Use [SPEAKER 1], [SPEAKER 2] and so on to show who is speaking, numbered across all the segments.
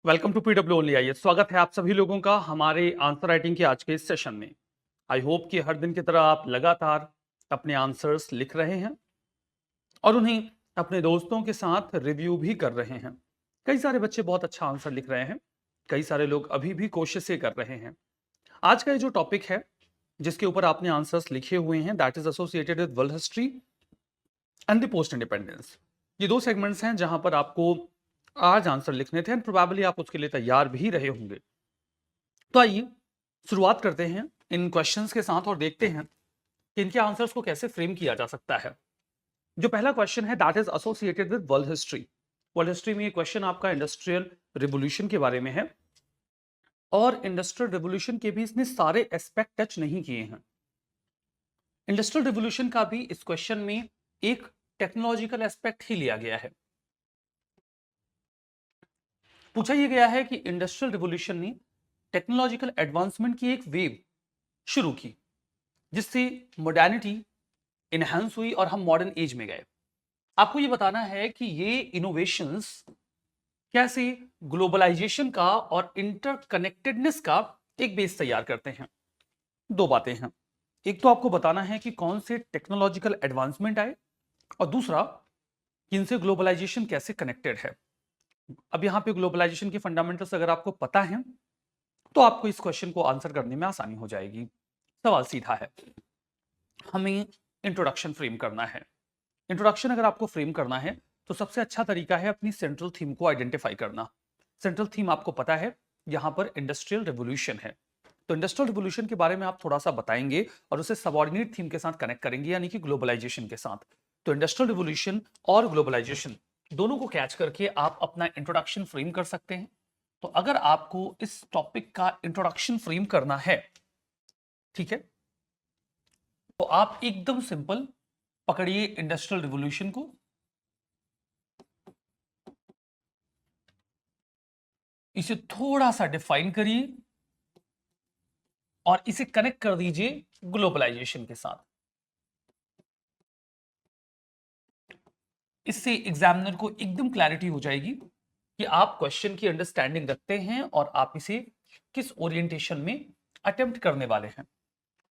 [SPEAKER 1] Welcome to PW only IAS. स्वागत है आप सभी लोगों का हमारे आंसर राइटिंग के आज के इस सेशन में। आई होप कि हर दिन की तरह आप लगातार अपने आंसर्स लिख रहे हैं और उन्हें अपने दोस्तों के साथ रिव्यू भी कर रहे हैं। कई सारे बच्चे बहुत अच्छा आंसर लिख रहे हैं, कई सारे लोग अभी भी कोशिशें कर रहे हैं। आज का ये जो टॉपिक है जिसके ऊपर आपने आंसर्स लिखे हुए हैं, that is associated with world history and the post independence. ये दो सेगमेंट्स हैं जहां पर आपको आज आंसर लिखने थे एंड प्रोबेबली आप उसके लिए तैयार भी रहे होंगे। तो आइए शुरुआत करते हैं इन क्वेश्चंस के साथ और देखते हैं कि इनके आंसर्स को कैसे फ्रेम किया जा सकता है। जो पहला क्वेश्चन है that is associated with world history. World history में ये क्वेश्चन आपका इंडस्ट्रियल रिवोल्यूशन के बारे में है और इंडस्ट्रियल रिवोल्यूशन के भी इसने सारे एस्पेक्ट टच नहीं किए हैं। इंडस्ट्रियल रिवोल्यूशन का भी इस क्वेश्चन में एक टेक्नोलॉजिकल एस्पेक्ट ही लिया गया है। पूछा यह गया है कि इंडस्ट्रियल रिवोल्यूशन ने टेक्नोलॉजिकल एडवांसमेंट की एक वेव शुरू की जिससे मॉडर्निटी इनहेंस हुई और हम मॉडर्न एज में गए। आपको ये बताना है कि ये इनोवेशंस कैसे ग्लोबलाइजेशन का और इंटरकनेक्टेडनेस का एक बेस तैयार करते हैं। दो बातें हैं, एक तो आपको बताना है कि कौन से टेक्नोलॉजिकल एडवांसमेंट आए और दूसरा कि इनसे ग्लोबलाइजेशन कैसे कनेक्टेड है। अब यहां पे ग्लोबलाइजेशन के फंडामेंटल्स अगर आपको पता है तो आपको इस क्वेश्चन को आंसर करने में आसानी हो जाएगी। सवाल सीधा है, हमें इंट्रोडक्शन फ्रेम करना है। इंट्रोडक्शन अगर आपको फ्रेम करना है तो सबसे अच्छा तरीका है अपनी सेंट्रल थीम को आइडेंटिफाई करना। सेंट्रल थीम आपको पता है यहां पर इंडस्ट्रियल रिवोल्यूशन है, तो इंडस्ट्रियल रिवोल्यूशन के बारे में आप थोड़ा सा बताएंगे और उसे सबऑर्डिनेट थीम के साथ कनेक्ट करेंगे यानी कि ग्लोबलाइजेशन के साथ। तो इंडस्ट्रियल रिवोल्यूशन और ग्लोबलाइजेशन दोनों को कैच करके आप अपना इंट्रोडक्शन फ्रेम कर सकते हैं। तो अगर आपको इस टॉपिक का इंट्रोडक्शन फ्रेम करना है, ठीक है, तो आप एकदम सिंपल पकड़िए इंडस्ट्रियल रिवोल्यूशन को, इसे थोड़ा सा डिफाइन करिए और इसे कनेक्ट कर दीजिए ग्लोबलाइजेशन के साथ। इससे एग्जामिनर को एकदम क्लैरिटी हो जाएगी कि आप क्वेश्चन की अंडरस्टैंडिंग रखते हैं और आप इसे किस ओरिएंटेशन में अटेम्प्ट करने वाले हैं।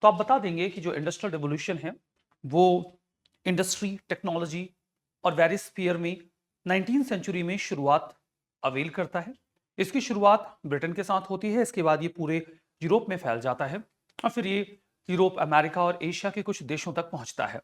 [SPEAKER 1] तो आप बता देंगे कि जो इंडस्ट्रियल रिवोल्यूशन है वो इंडस्ट्री, टेक्नोलॉजी और वेरियस स्फीयर में 19वीं सेंचुरी में शुरुआत अवेल करता है। इसकी शुरुआत ब्रिटेन के साथ होती है, इसके बाद ये पूरे यूरोप में फैल जाता है और फिर ये यूरोप, अमेरिका और एशिया के कुछ देशों तक पहुंचता है।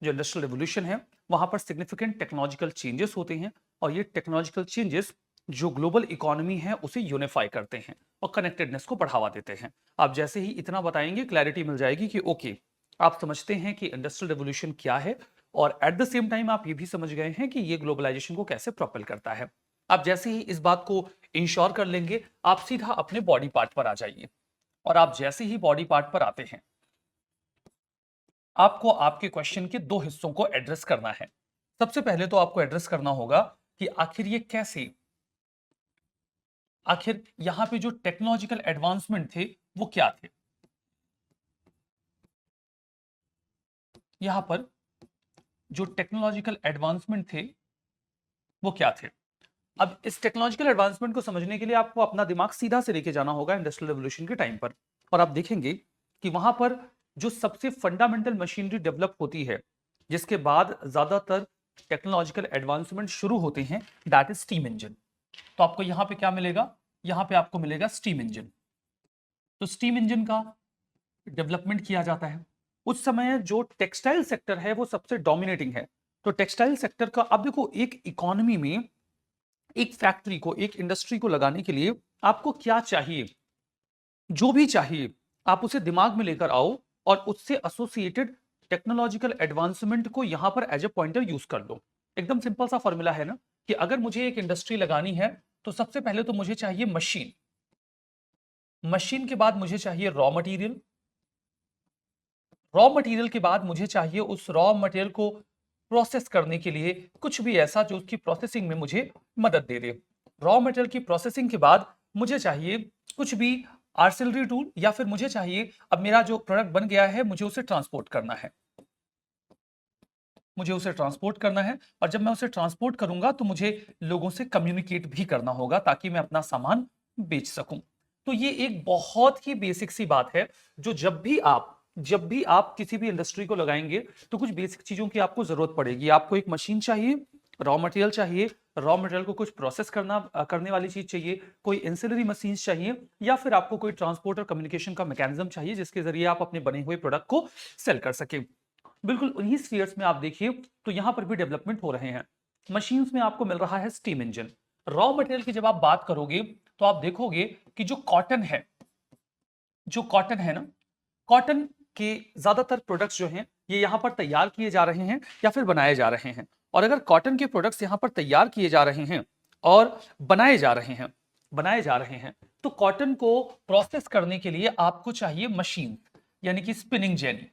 [SPEAKER 1] जो इंडस्ट्रियल रिवोल्यूशन है वहां पर सिग्निफिकेंट टेक्नोलॉजिकल चेंजेस होते हैं और ये टेक्नोलॉजिकल चेंजेस जो ग्लोबल इकोनॉमी है उसे यूनिफाई करते हैं और कनेक्टेडनेस को बढ़ावा देते हैं। आप जैसे ही इतना बताएंगे क्लैरिटी मिल जाएगी कि ओके, आप समझते हैं कि इंडस्ट्रियल रिवोल्यूशन क्या है और एट द सेम टाइम आप ये भी समझ गए हैं कि ये ग्लोबलाइजेशन को कैसे प्रोपेल करता है। आप जैसे ही इस बात को इंश्योर कर लेंगे, आप सीधा अपने बॉडी पार्ट पर आ जाइए और आप जैसे ही बॉडी पार्ट पर आते हैं आपको आपके क्वेश्चन के दो हिस्सों को एड्रेस करना है। सबसे पहले तो आपको एड्रेस करना होगा कि आखिर ये कैसे, आखिर यहां पे जो टेक्नोलॉजिकल एडवांसमेंट थे वो क्या थे। यहां पर जो टेक्नोलॉजिकल एडवांसमेंट थे वो क्या थे। अब इस टेक्नोलॉजिकल एडवांसमेंट को समझने के लिए आपको अपना दिमाग सीधा से लेके जाना होगा इंडस्ट्रियल रेवोल्यूशन के टाइम पर और आप देखेंगे कि वहां पर जो सबसे फंडामेंटल मशीनरी डेवलप होती है जिसके बाद ज्यादातर टेक्नोलॉजिकल एडवांसमेंट शुरू होते हैं, दैट इज स्टीम इंजन। तो आपको यहां पे क्या मिलेगा, यहां पे आपको मिलेगा स्टीम इंजन। तो स्टीम इंजन का डेवलपमेंट किया जाता है। उस समय जो टेक्सटाइल सेक्टर है वो सबसे डोमिनेटिंग है। तो टेक्सटाइल सेक्टर का, अब देखो, एक इकोनॉमी में एक फैक्ट्री को, एक इंडस्ट्री को लगाने के लिए आपको क्या चाहिए, जो भी चाहिए आप उसे दिमाग में लेकर आओ और उससे एसोसिएटेड टेक्नोलॉजिकल एडवांसमेंट को यहां पर एज ए पॉइंटर यूज कर लो। एकदम सिंपल सा फॉर्मूला है ना कि अगर मुझे एक इंडस्ट्री लगानी है तो सबसे पहले तो मुझे चाहिए मशीन, मशीन के बाद मुझे चाहिए रॉ मटेरियल, रॉ मटेरियल के बाद मुझे चाहिए उस रॉ मटेरियल को प्रोसेस करने के लिए कुछ भी ऐसा जो उसकी प्रोसेसिंग में मुझे मदद दे दे। रॉ मटेरियल की प्रोसेसिंग के बाद मुझे चाहिए कुछ भी आर्सिलरी टूल, या फिर मुझे चाहिए अब मेरा जो प्रोडक्ट बन गया है मुझे उसे ट्रांसपोर्ट करना है। मुझे उसे ट्रांसपोर्ट करना है, और जब मैं उसे ट्रांसपोर्ट करूंगा तो मुझे लोगों से कम्युनिकेट भी करना होगा ताकि मैं अपना सामान बेच सकूं। तो ये एक बहुत ही बेसिक सी बात है, जो जब भी आप किसी भी इंडस्ट्री को लगाएंगे तो कुछ बेसिक चीजों की आपको जरूरत पड़ेगी। आपको एक मशीन चाहिए, रॉ मटेरियल चाहिए, रॉ मटेरियल को कुछ प्रोसेस करने वाली चीज चाहिए, कोई एंसिलरी मशीन चाहिए, या फिर आपको कोई ट्रांसपोर्ट और कम्युनिकेशन का मैकेनिज्म चाहिए जिसके जरिए आप अपने बने हुए प्रोडक्ट को सेल कर सके। बिल्कुल उन्हीं स्फीयर्स में आप देखिए तो यहां पर भी डेवलपमेंट हो रहे हैं। मशीन्स में आपको मिल रहा है स्टीम इंजन। रॉ मटेरियल की जब आप बात करोगे तो आप देखोगे कि जो कॉटन है ना, कॉटन के ज्यादातर प्रोडक्ट्स जो हैं ये यहां पर तैयार किए जा रहे हैं या फिर बनाए जा रहे हैं। और अगर कॉटन के प्रोडक्ट्स यहां पर तैयार किए जा रहे हैं और बनाए जा रहे हैं तो कॉटन को प्रोसेस करने के लिए आपको चाहिए मशीन, यानी कि स्पिनिंग जेनी।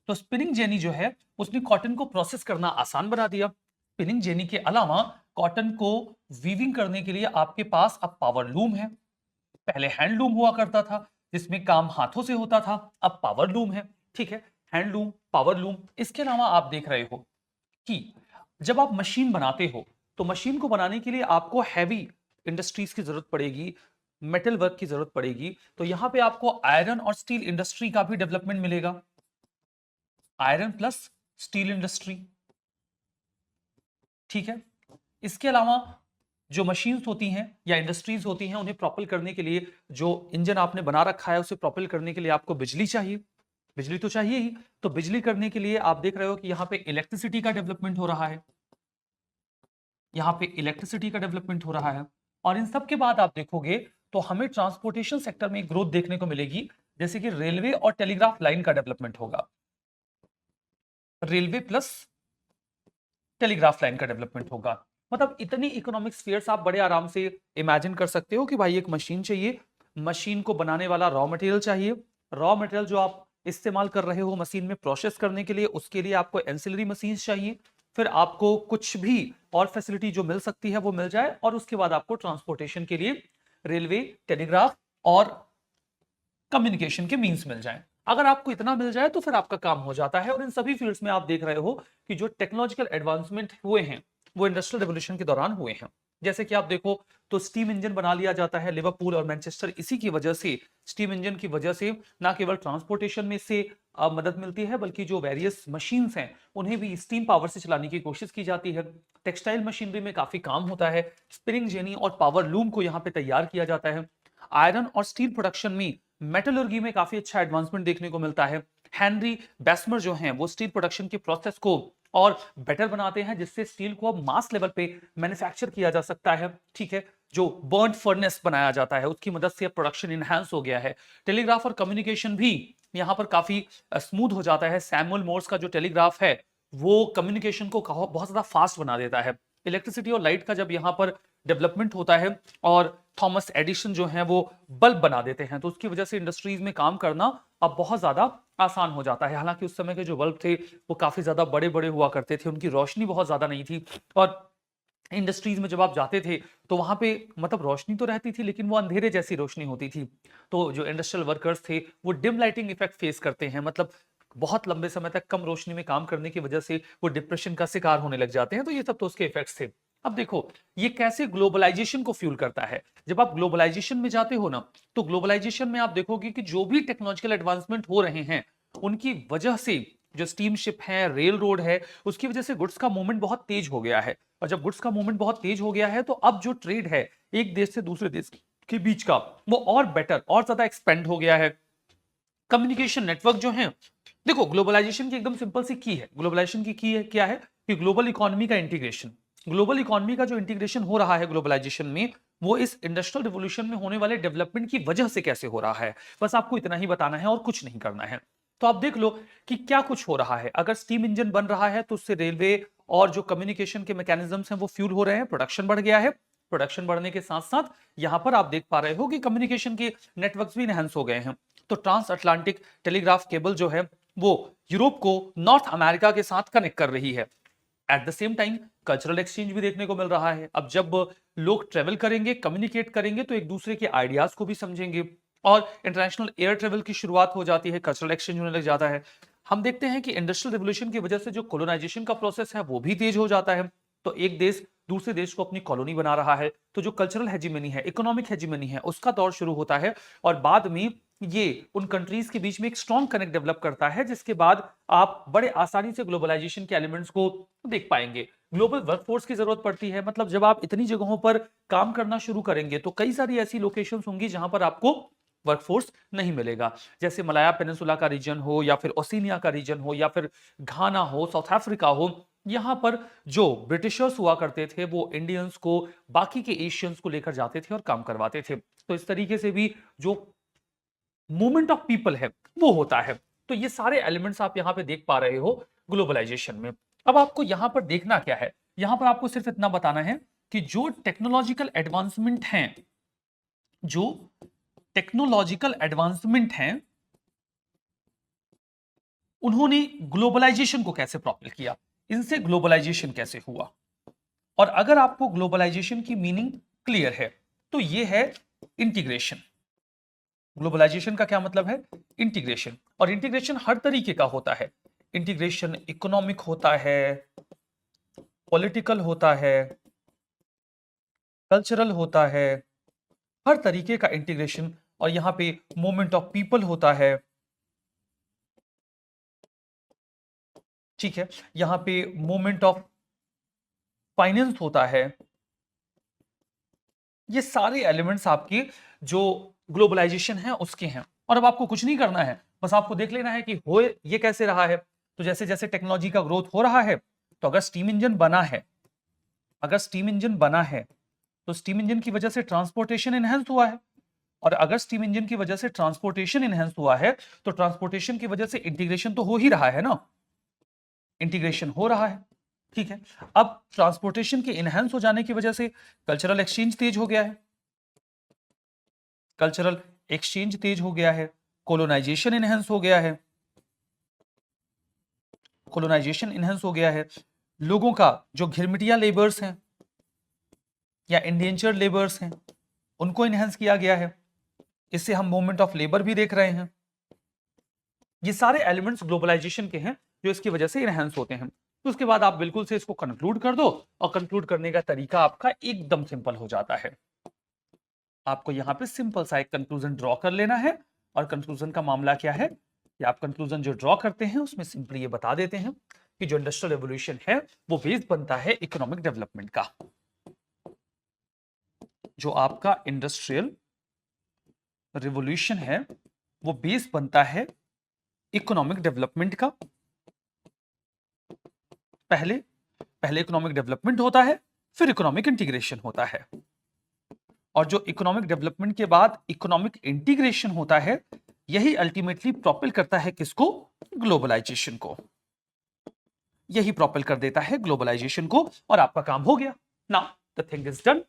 [SPEAKER 1] तो स्पिनिंग जेनी जो है उसने कॉटन को प्रोसेस करना आसान बना दिया। स्पिनिंग जेनी के अलावा कॉटन को वीविंग करने के लिए आपके पास अब पावर लूम है। पहले हैंडलूम हुआ करता था जिसमें काम हाथों से होता था, अब पावर लूम है। ठीक है, हैंडलूम, पावर लूम। इसके अलावा आप देख रहे हो कि जब आप मशीन बनाते हो तो मशीन को बनाने के लिए आपको हैवी इंडस्ट्रीज की जरूरत पड़ेगी, मेटल वर्क की जरूरत पड़ेगी। तो यहां पे आपको आयरन और स्टील इंडस्ट्री का भी डेवलपमेंट मिलेगा। Iron plus steel industry. ठीक है, इसके अलावा जो मशीन्स होती हैं या इंडस्ट्रीज होती हैं उन्हें प्रोपल करने के लिए, जो इंजन आपने बना रखा है उसे प्रोपल करने के लिए आपको बिजली चाहिए। बिजली तो चाहिए ही। तो बिजली करने के लिए आप देख रहे हो कि यहां पे इलेक्ट्रिसिटी का डेवलपमेंट हो रहा है। यहां पे इलेक्ट्रिसिटी का डेवलपमेंट हो रहा है। और इन सब के बाद आप देखोगे तो हमें ट्रांसपोर्टेशन सेक्टर में ग्रोथ देखने को मिलेगी, जैसे कि रेलवे और टेलीग्राफ लाइन का डेवलपमेंट होगा। रेलवे प्लस टेलीग्राफ लाइन का डेवलपमेंट होगा। मतलब इतनी इकोनॉमिक स्फीयर्स आप बड़े आराम से इमेजिन कर सकते हो कि भाई एक मशीन चाहिए, मशीन को बनाने वाला रॉ मटेरियल चाहिए, रॉ मटेरियल जो आप इस्तेमाल कर रहे हो मशीन में प्रोसेस करने के लिए, उसके लिए आपको एंसिलरी मशीन चाहिए, फिर आपको कुछ भी और फैसिलिटी जो मिल सकती है वो मिल जाए, और उसके बाद आपको ट्रांसपोर्टेशन के लिए रेलवे, टेलीग्राफ और कम्युनिकेशन के मीन्स मिल जाएं। अगर आपको इतना मिल जाए तो फिर आपका काम हो जाता है। और इन सभी फील्ड्स में आप देख रहे हो कि जो टेक्नोलॉजिकल एडवांसमेंट हुए हैं वो इंडस्ट्रियल रेवोल्यूशन के दौरान हुए हैं। जैसे कि आप देखो तो स्टीम इंजन बना लिया जाता है लिवरपूल और मैनचेस्टर, इसी की वजह से, स्टीम इंजन की वजह से ना केवल ट्रांसपोर्टेशन में से मदद मिलती है, बल्कि जो वेरियस मशीन्स हैं उन्हें भी स्टीम पावर से चलाने की कोशिश की जाती है। टेक्सटाइल मशीनरी में काफी काम होता है। स्पिनिंग जेनी और पावर लूम को यहाँ पे तैयार किया जाता है। आयरन और स्टील प्रोडक्शन में, मेटलर्जी में काफी अच्छा एडवांसमेंट देखने को मिलता है। हेनरी बेस्मर जो हैं वो स्टील प्रोडक्शन के प्रोसेस को और बेटर बनाते हैं, जिससे स्टील को अब मास लेवल पे मैन्युफैक्चर किया जा सकता है। ठीक है, जो बर्न फर्नेस बनाया जाता है उसकी मदद से प्रोडक्शन इनहैंस हो गया है। टेलीग्राफ और कम्युनिकेशन भी यहाँ पर काफी स्मूथ हो जाता है। सैमुअल मोर्स का जो टेलीग्राफ है वो कम्युनिकेशन को बहुत ज्यादा फास्ट बना देता है। इलेक्ट्रिसिटी और लाइट का जब यहाँ पर डेवलपमेंट होता है और थॉमस एडिशन जो है वो बल्ब बना देते हैं, तो उसकी वजह से इंडस्ट्रीज में काम करना अब बहुत ज्यादा आसान हो जाता है। हालांकि उस समय के जो बल्ब थे वो काफी ज्यादा बड़े बड़े हुआ करते थे, उनकी रोशनी बहुत ज्यादा नहीं थी। और इंडस्ट्रीज में जब आप जाते थे तो वहां पे मतलब रोशनी तो रहती थी लेकिन वो अंधेरे जैसी रोशनी होती थी। तो जो इंडस्ट्रियल वर्कर्स थे वो डिम लाइटिंग इफेक्ट फेस करते हैं, मतलब बहुत लंबे समय तक कम रोशनी में काम करने की वजह से वो डिप्रेशन का शिकार होने लग जाते हैं। तो ये सब तो उसके इफेक्ट्स थे। अब देखो ये कैसे ग्लोबलाइजेशन को फ्यूल करता है। जब आप ग्लोबलाइजेशन में जाते हो ना, तो ग्लोबलाइजेशन में आप देखोगे कि जो भी टेक्नोलॉजिकल एडवांसमेंट हो रहे हैं उनकी वजह से, जो स्टीम शिप है, रेल रोड है, उसकी वजह से गुड्स का मूवमेंट बहुत तेज हो गया है। और जब गुड्स का मूवमेंट बहुत तेज हो गया है तो अब जो ट्रेड है एक देश से दूसरे देश के बीच का, वो और बेटर और ज्यादा एक्सपेंड हो गया है। कम्युनिकेशन नेटवर्क जो है, देखो ग्लोबलाइजेशन की एकदम सिंपल सी की है। ग्लोबलाइजेशन की है क्या है कि ग्लोबल इकोनॉमी का इंटीग्रेशन। ग्लोबल इकोनॉमी का जो इंटीग्रेशन हो रहा है ग्लोबलाइजेशन में, वो इस इंडस्ट्रियल रिवोल्यूशन में होने वाले डेवलपमेंट की वजह से कैसे हो रहा है, बस आपको इतना ही बताना है और कुछ नहीं करना है। तो आप देख लो कि क्या कुछ हो रहा है। अगर स्टीम इंजन बन रहा है तो उससे रेलवे और जो कम्युनिकेशन के मैकेनिज्म्स हैं वो फ्यूल हो रहे हैं, प्रोडक्शन बढ़ गया है। प्रोडक्शन बढ़ने के साथ साथ यहां पर आप देख पा रहे हो कि कम्युनिकेशन के नेटवर्क्स भी इनहेंस हो गए हैं। तो ट्रांस अटलांटिक टेलीग्राफ केबल जो है वो यूरोप को नॉर्थ अमेरिका के साथ कनेक्ट कर रही है। At the same time cultural exchange भी देखने को मिल रहा है। अब जब लोग ट्रेवल करेंगे, कम्युनिकेट करेंगे, तो एक दूसरे के आइडियाज को भी समझेंगे। और इंटरनेशनल एयर ट्रेवल की शुरुआत हो जाती है, कल्चरल एक्सचेंज होने लग जाता है। हम देखते हैं कि इंडस्ट्रियल रिवॉल्यूशन की वजह से जो कोलोनाइजेशन का प्रोसेस है वो भी तेज हो जाता है। तो एक देश दूसरे देश को अपनी कॉलोनी बना रहा है, तो जो कल्चरल हेजिमनी है, इकोनॉमिक हेजिमनी है, उसका दौर शुरू होता है और बाद में ये उन कंट्रीज के बीच में एक स्ट्रॉन्ग कनेक्ट डेवलप करता है, जिसके बाद आप बड़े आसानी से ग्लोबलाइजेशन के एलिमेंट्स को देख पाएंगे। ग्लोबल वर्कफोर्स की जरूरत पड़ती है, मतलब जब आप इतनी जगहों पर काम करना शुरू करेंगे तो कई सारी ऐसी लोकेशंस होंगी जहां पर आपको वर्कफोर्स नहीं मिलेगा, जैसे मलाया पेनिनसुला का रीजन हो या फिर ओसिनिया का रीजन हो या फिर घाना हो, साउथ अफ्रीका हो। यहां पर जो ब्रिटिशर्स हुआ करते थे वो इंडियंस को, बाकी के एशियंस को लेकर जाते थे और काम करवाते थे। तो इस तरीके से भी जो मूवमेंट ऑफ पीपल है वो होता है। तो ये सारे एलिमेंट्स आप यहां पे देख पा रहे हो ग्लोबलाइजेशन में। अब आपको यहां पर देखना क्या है, यहां पर आपको सिर्फ इतना बताना है कि जो टेक्नोलॉजिकल एडवांसमेंट हैं, जो टेक्नोलॉजिकल एडवांसमेंट हैं, उन्होंने ग्लोबलाइजेशन को कैसे प्रोपेल किया, इनसे ग्लोबलाइजेशन कैसे हुआ। और अगर आपको ग्लोबलाइजेशन की मीनिंग क्लियर है तो ये है इंटीग्रेशन। ग्लोबलाइजेशन का क्या मतलब है, इंटीग्रेशन। और इंटीग्रेशन हर तरीके का होता है। इंटीग्रेशन इकोनॉमिक होता है, पॉलिटिकल होता है, कल्चरल होता है, हर तरीके का इंटीग्रेशन। और यहां पे मूवमेंट ऑफ पीपल होता है, ठीक है, यहां पे मूवमेंट ऑफ फाइनेंस होता है। ये सारे एलिमेंट्स आपके जो ग्लोबलाइजेशन है उसके हैं। और अब आपको कुछ नहीं करना है, बस आपको देख लेना है कि हो ये कैसे रहा है। तो जैसे जैसे टेक्नोलॉजी का ग्रोथ हो रहा है, तो अगर स्टीम इंजन बना है, अगर स्टीम इंजन बना है तो स्टीम इंजन की वजह से ट्रांसपोर्टेशन एनहेंस हुआ है। और अगर स्टीम इंजन की वजह से ट्रांसपोर्टेशन एनहेंस हुआ है तो ट्रांसपोर्टेशन की वजह से इंटीग्रेशन तो हो ही रहा है ना, इंटीग्रेशन हो रहा है, ठीक है। अब ट्रांसपोर्टेशन के एनहेंस हो जाने की वजह से कल्चरल एक्सचेंज तेज हो गया है, कल्चरल एक्सचेंज तेज हो गया है, कोलोनाइजेशन एनहेंस हो गया है, कोलोनाइजेशन एनहेंस हो गया है। लोगों का जो घिरमिटिया लेबर्स हैं या इंडेंचर्ड लेबर्स हैं उनको एनहेंस किया गया है। इससे हम मूवमेंट ऑफ लेबर भी देख रहे हैं। ये सारे एलिमेंट्स ग्लोबलाइजेशन के हैं जो इसकी वजह से एनहेंस होते हैं। तो उसके बाद आप बिल्कुल से इसको कंक्लूड कर दो, और कंक्लूड करने का तरीका आपका एकदम सिंपल हो जाता है। आपको यहां पे सिंपल सा एक कंक्लूजन ड्रॉ कर लेना है। और कंक्लूजन का मामला क्या है कि आप कंक्लूजन जो ड्रॉ करते हैं उसमें सिंपली ये बता देते हैं कि जो इंडस्ट्रियल रेवोल्यूशन है वो बेस बनता है इकोनॉमिक डेवलपमेंट का। जो आपका इंडस्ट्रियल रिवोल्यूशन है वो बेस बनता है इकोनॉमिक डेवलपमेंट का। पहले पहले इकोनॉमिक डेवलपमेंट होता है, फिर इकोनॉमिक इंटीग्रेशन होता है। और जो इकोनॉमिक डेवलपमेंट के बाद इकोनॉमिक इंटीग्रेशन होता है, यही अल्टीमेटली प्रोपेल करता है किसको, ग्लोबलाइजेशन को। यही प्रोपेल कर देता है ग्लोबलाइजेशन को, और आपका काम हो गया। Now the thing is done.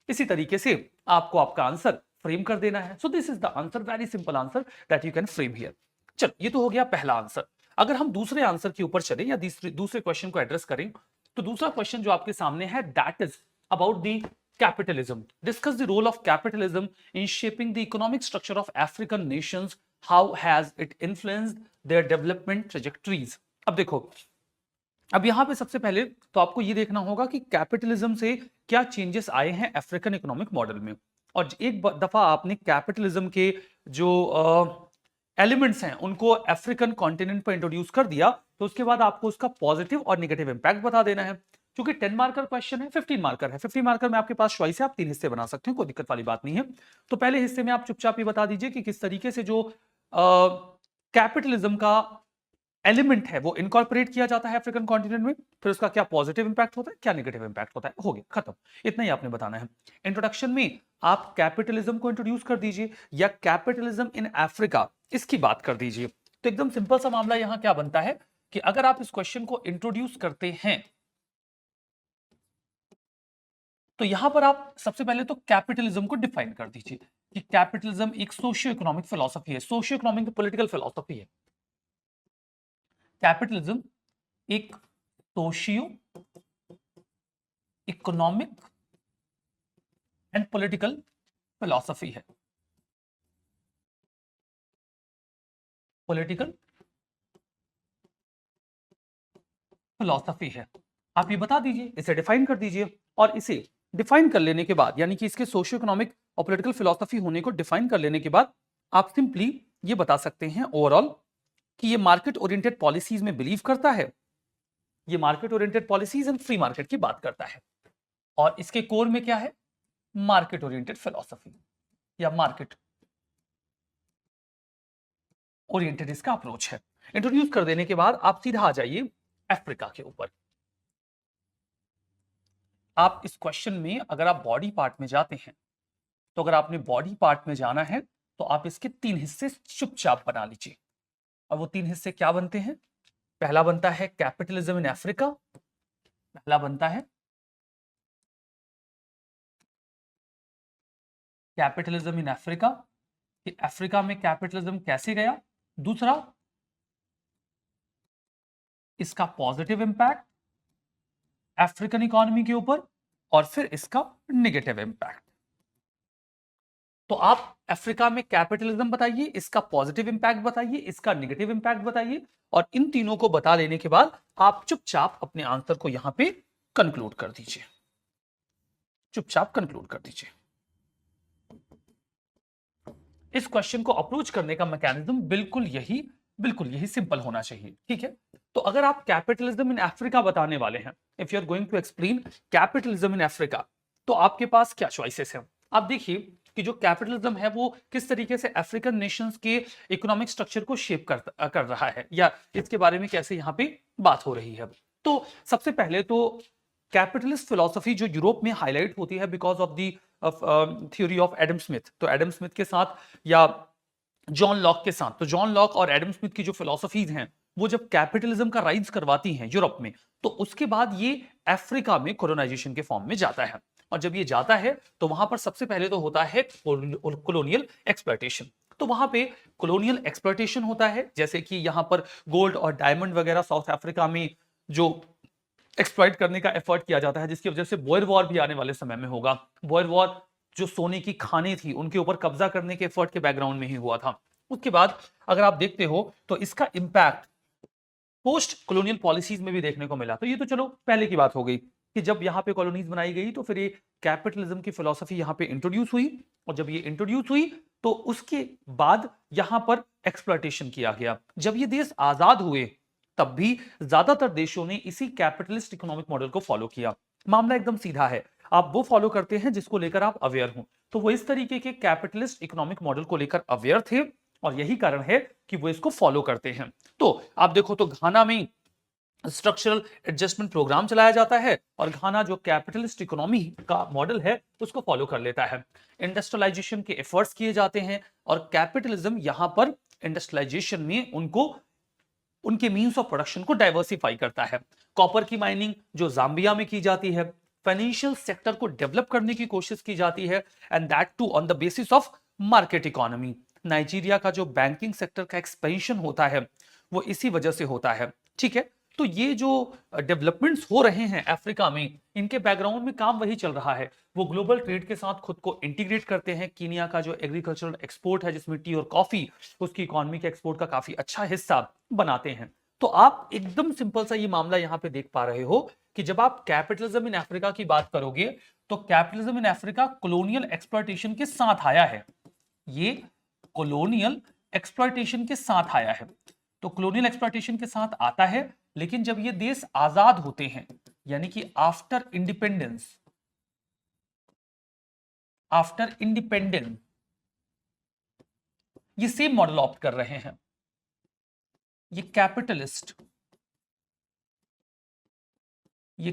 [SPEAKER 1] इसी तरीके से आपको आपका आंसर फ्रेम कर देना है। So this is the answer, very simple answer that you can frame here. चलो, ये तो हो गया पहला आंसर। अगर हम दूसरे आंसर के ऊपर चले या दूसरे क्वेश्चन को एड्रेस करें, तो दूसरा क्वेश्चन जो आपके सामने है that is about the capitalism. Discuss the role of capitalism in shaping the economic structure of African nations. How has it influenced their development trajectories? अब देखो, अब यहां पे सबसे पहले तो आपको ये देखना होगा कि कैपिटलिज्म से क्या चेंजेस आए हैं अफ्रीकन इकोनॉमिक मॉडल में। और एक दफा आपने कैपिटलिज्म के जो एलिमेंट्स हैं उनको अफ्रीकन कॉन्टिनेंट पर इंट्रोड्यूस कर दिया, तो उसके बाद आपको उसका पॉजिटिव और नेगेटिव इंपैक्ट बता देना है। क्योंकि 10 मार्कर क्वेश्चन है, 15 मार्कर है, 15 मार्कर में आपके पास चॉइस है, आप 3 हिस्से बना सकते हैं, कोई दिक्कत वाली बात नहीं है। तो पहले हिस्से में आप चुपचाप ये बता दीजिए कि किस तरीके से जो कैपिटलिज्म का एलिमेंट है वो इनकॉर्पोरेट किया जाता है अफ्रीकन कॉन्टिनेंट में, फिर उसका क्या पॉजिटिव इंपैक्ट होता है, क्या नेगेटिव इंपैक्ट होता है। हो गया, खत्म, इतना ही आपने बताना है। इंट्रोडक्शन में आप कैपिटलिज्म को इंट्रोड्यूस कर दीजिए या कैपिटलिज्म इन अफ्रीका, इसकी बात कर दीजिए। तो एकदम सिंपल सा मामला यहां क्या बनता है कि अगर आप इस क्वेश्चन को इंट्रोड्यूस करते हैं तो यहां पर आप सबसे पहले तो कैपिटलिज्म को डिफाइन कर दीजिए कि कैपिटलिज्म एक सोशियो इकोनॉमिक फिलॉसफी है, सोशियो इकोनॉमिक पॉलिटिकल फिलॉसफी है। कैपिटलिज्म एक socio economic and political philosophy है। पॉलिटिकल फिलॉसफी है। आप ये बता दीजिए, इसे डिफाइन कर दीजिए, और इसे डिफाइन कर लेने के बाद, यानी कि इसके सोशियो इकोनॉमिक और पॉलिटिकल फिलॉसफी होने को डिफाइन कर लेने के बाद आप सिंपली ये बता सकते हैं ओवरऑल कि ये मार्केट ओरिएंटेड पॉलिसीज में बिलीव करता है, ये market oriented policies and free market की बात करता है, और इसके कोर में क्या है, मार्केट ओरिएंटेड फिलॉसफी या मार्केट ओरिएंटेड इसका अप्रोच है। इंट्रोड्यूस कर देने के बाद आप सीधा आ जाइए अफ्रीका के ऊपर। आप इस क्वेश्चन में अगर आप बॉडी पार्ट में जाते हैं, तो अगर आपने बॉडी पार्ट में जाना है तो आप इसके 3 हिस्से चुपचाप बना लीजिए। और वो 3 हिस्से क्या बनते हैं? पहला बनता है कैपिटलिज्म इन अफ्रीका, पहला बनता है कैपिटलिज्म इन अफ्रीका, कि अफ्रीका में कैपिटलिज्म कैसे गया। दूसरा, इसका पॉजिटिव इंपैक्ट अफ्रीकन इकोनॉमी के ऊपर, और फिर इसका नेगेटिव इंपैक्ट। तो आप अफ्रीका में कैपिटलिज्म बताइए, इसका पॉजिटिव इंपैक्ट बताइए, इसका नेगेटिव इंपैक्ट बताइए, और इन तीनों को बता लेने के बाद आप चुपचाप अपने आंसर को यहां पे कंक्लूड कर दीजिए, चुपचाप कंक्लूड कर दीजिए। इस क्वेश्चन को अप्रोच करने का मैकेनिज्म बिल्कुल यही सिंपल होना चाहिए, ठीक है। तो अगर आप कैपिटलिज्म इन अफ्रीका बताने वाले हैं, if you are going to explain capitalism in Africa, तो आपके पास क्या चॉइसेस हैं। आप देखिए कि जो कैपिटलिज्म है वो किस तरीके से अफ्रीकन नेशंस के इकोनॉमिक स्ट्रक्चर को शेप कर रहा है, या इसके बारे में कैसे यहाँ पे बात हो रही है। तो सबसे पहले तो कैपिटलिस्ट फिलॉसफी जो यूरोप में हाईलाइट होती है because of the theory of Adam Smith, तो एडम स्मिथ के साथ या जॉन लॉक के साथ, तो जॉन लॉक और एडम स्मिथ की जो फिलॉसफीज हैं वो जब कैपिटलिज्म का राइज करवाती हैं यूरोप में, तो उसके बाद ये अफ्रीका में कोलोनाइजेशन के फॉर्म में जाता है। और जब ये जाता है तो वहां पर सबसे पहले तो होता है कोलोनियल एक्सप्लॉयटेशन। तो वहां पे कोलोनियल एक्सप्लॉयटेशन होता है, जैसे कि यहां पर गोल्ड और डायमंड वगैरह साउथ अफ्रीका में जो एक्सप्लॉइट करने का एफर्ट किया जाता है, जिसकी वजह से बॉयर वॉर भी आने वाले समय में होगा। बॉयर वॉर जो सोने की खानें थी उनके ऊपर कब्जा करने के एफर्ट के बैकग्राउंड में ही हुआ था। उसके बाद अगर आप देखते हो तो इसका इंपैक्ट पोस्ट कॉलोनियल पॉलिसीज में भी देखने को मिला। तो ये तो चलो पहले की बात हो गई कि जब यहाँ पे कॉलोनीज बनाई गई तो फिर ये कैपिटलिज्म की फिलॉसफी यहाँ पे इंट्रोड्यूस हुई, और जब ये इंट्रोड्यूस हुई तो उसके बाद यहाँ पर एक्सप्लॉयटेशन किया गया। जब ये देश आजाद हुए तब भी ज्यादातर देशों ने इसी कैपिटलिस्ट इकोनॉमिक मॉडल को फॉलो किया। मामला एकदम सीधा है, आप वो फॉलो करते हैं जिसको लेकर आप अवेयर हो। तो वो इस तरीके के कैपिटलिस्ट इकोनॉमिक मॉडल को लेकर अवेयर थे, और यही कारण है कि वो इसको फॉलो करते हैं। तो आप देखो तो घाना में स्ट्रक्चरल एडजस्टमेंट प्रोग्राम चलाया जाता है, और घाना जो कैपिटलिस्ट इकोनॉमी का मॉडल है उसको फॉलो कर लेता है। इंडस्ट्रियलाइजेशन के एफर्ट्स किए जाते हैं, और कैपिटलिज्म यहां पर इंडस्ट्रियलाइजेशन में उनके मीन्स ऑफ प्रोडक्शन को डाइवर्सिफाई करता है। कॉपर की माइनिंग जो जाम्बिया में की जाती है, फाइनेंशियल सेक्टर को डेवलप करने की कोशिश की जाती है, and that too on the basis of market economy. Nigeria का जो बैंकिंग सेक्टर का एक्सपेंशन होता है वो इसी वजह से होता है, ठीक है। तो ये जो डेवलपमेंट्स हो रहे हैं अफ्रीका में, इनके बैकग्राउंड में काम वही चल रहा है। वो ग्लोबल ट्रेड के साथ खुद को इंटीग्रेट करते हैं। कीनिया का जो एग्रीकल्चरल एक्सपोर्ट है जिसमें टी और कॉफी, उसकी इकोनॉमी के एक्सपोर्ट का काफी अच्छा हिस्सा बनाते हैं। तो आप एकदम सिंपल सा ये मामला यहां पे देख पा रहे हो कि जब आप कैपिटलिज्म इन अफ्रीका की बात करोगे तो capitalism in Africa colonial exploitation के साथ आया है। ये कॉलोनियल एक्सप्लॉयटेशन के साथ आया है, तो कॉलोनियल एक्सप्लॉयटेशन के साथ आता है। लेकिन जब ये देश आजाद होते हैं, यानी कि आफ्टर इंडिपेंडेंस, ये सेम मॉडल ऑप्ट कर रहे हैं। ये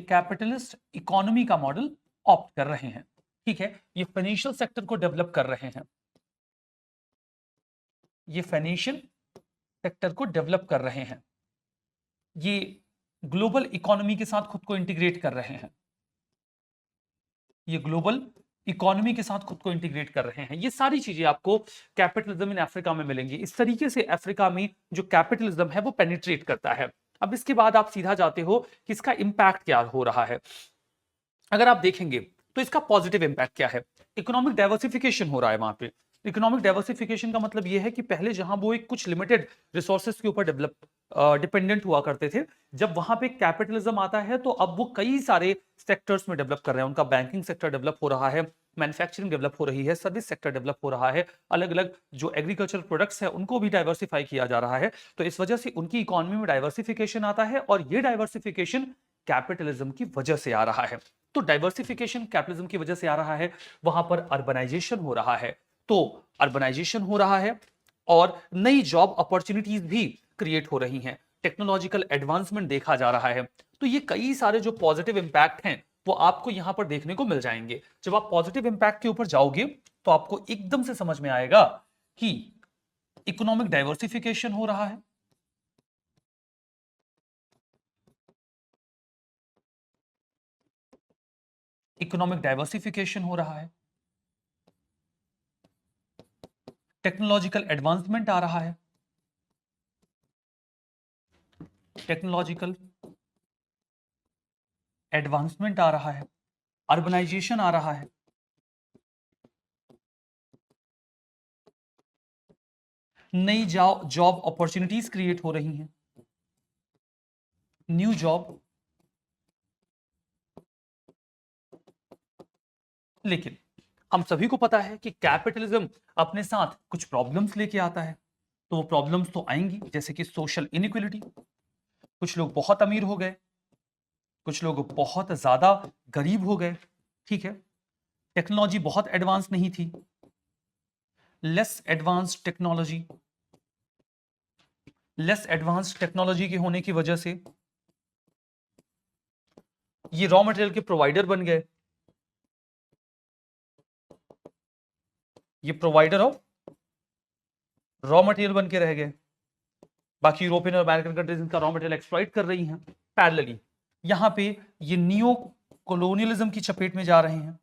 [SPEAKER 1] कैपिटलिस्ट इकोनॉमी का मॉडल ऑप्ट कर रहे हैं, ठीक है। ये फाइनेंशियल सेक्टर को डेवलप कर रहे हैं, ये फाइनेंशियल सेक्टर को डेवलप कर रहे हैं, ये ग्लोबल इकोनॉमी के साथ खुद को इंटीग्रेट कर रहे हैं, ये ग्लोबल इकोनॉमी के साथ खुद को इंटीग्रेट कर रहे हैं। ये सारी चीजें आपको कैपिटलिज्म इन अफ्रीका में मिलेंगी। इस तरीके से अफ्रीका में जो कैपिटलिज्म है वो पेनिट्रेट करता है। अब इसके बाद आप सीधा जाते हो कि इसका इंपैक्ट क्या हो रहा है। अगर आप देखेंगे तो इसका पॉजिटिव इंपैक्ट क्या है, इकोनॉमिक डाइवर्सिफिकेशन हो रहा है वहां पे। इकोनॉमिक डाइवर्सिफिकेशन का मतलब यह है कि पहले जहां वो एक कुछ लिमिटेड रिसोर्सेज के ऊपर डिपेंडेंट हुआ करते थे, जब वहां पे कैपिटलिज्म आता है तो अब वो कई सारे सेक्टर्स में डेवलप कर रहे हैं। उनका बैंकिंग सेक्टर डेवलप हो रहा है, मैन्युफैक्चरिंग डेवलप हो रही है, सर्विस सेक्टर डेवलप हो रहा है, अलग अलग जो एग्रीकल्चर प्रोडक्ट्स है उनको भी डाइवर्सिफाई किया जा रहा है। तो इस वजह से उनकी इकोनॉमी में डाइवर्सिफिकेशन आता है और ये डाइवर्सिफिकेशन कैपिटलिज्म की वजह से आ रहा है। तो डाइवर्सिफिकेशन कैपिटलिज्म की वजह से आ रहा है, वहां पर अर्बनाइजेशन हो रहा है। तो अर्बनाइजेशन हो रहा है और नई जॉब अपॉर्चुनिटीज भी क्रिएट हो रही हैं, टेक्नोलॉजिकल एडवांसमेंट देखा जा रहा है। तो ये कई सारे जो पॉजिटिव इंपैक्ट हैं वो आपको यहां पर देखने को मिल जाएंगे। जब आप पॉजिटिव इंपैक्ट के ऊपर जाओगे तो आपको एकदम से समझ में आएगा कि इकोनॉमिक डाइवर्सिफिकेशन हो रहा है, इकोनॉमिक डाइवर्सिफिकेशन हो रहा है, टेक्नोलॉजिकल एडवांसमेंट आ रहा है, टेक्नोलॉजिकल एडवांसमेंट आ रहा है, अर्बनाइजेशन आ रहा है, नई जॉब अपॉर्चुनिटीज क्रिएट हो रही हैं, न्यू जॉब। लेकिन हम सभी को पता है कि कैपिटलिज्म अपने साथ कुछ प्रॉब्लम्स लेके आता है। तो वो प्रॉब्लम्स तो आएंगी, जैसे कि सोशल इनइक्वलिटी, कुछ लोग बहुत अमीर हो गए, कुछ लोग बहुत ज्यादा गरीब हो गए, ठीक है। टेक्नोलॉजी बहुत एडवांस नहीं थी, लेस एडवांस टेक्नोलॉजी के होने की वजह से ये रॉ मटेरियल के प्रोवाइडर बन गए, ये प्रोवाइडर ऑफ रॉ मटेरियल बन के रह गए। बाकी यूरोपियन और अमेरिकन कंट्रीज इनका रॉ मटेरियल एक्सप्लॉइट कर रही हैं। पैरेलली यहां पे ये नियो कॉलोनियलिज्म की चपेट में जा रहे हैं।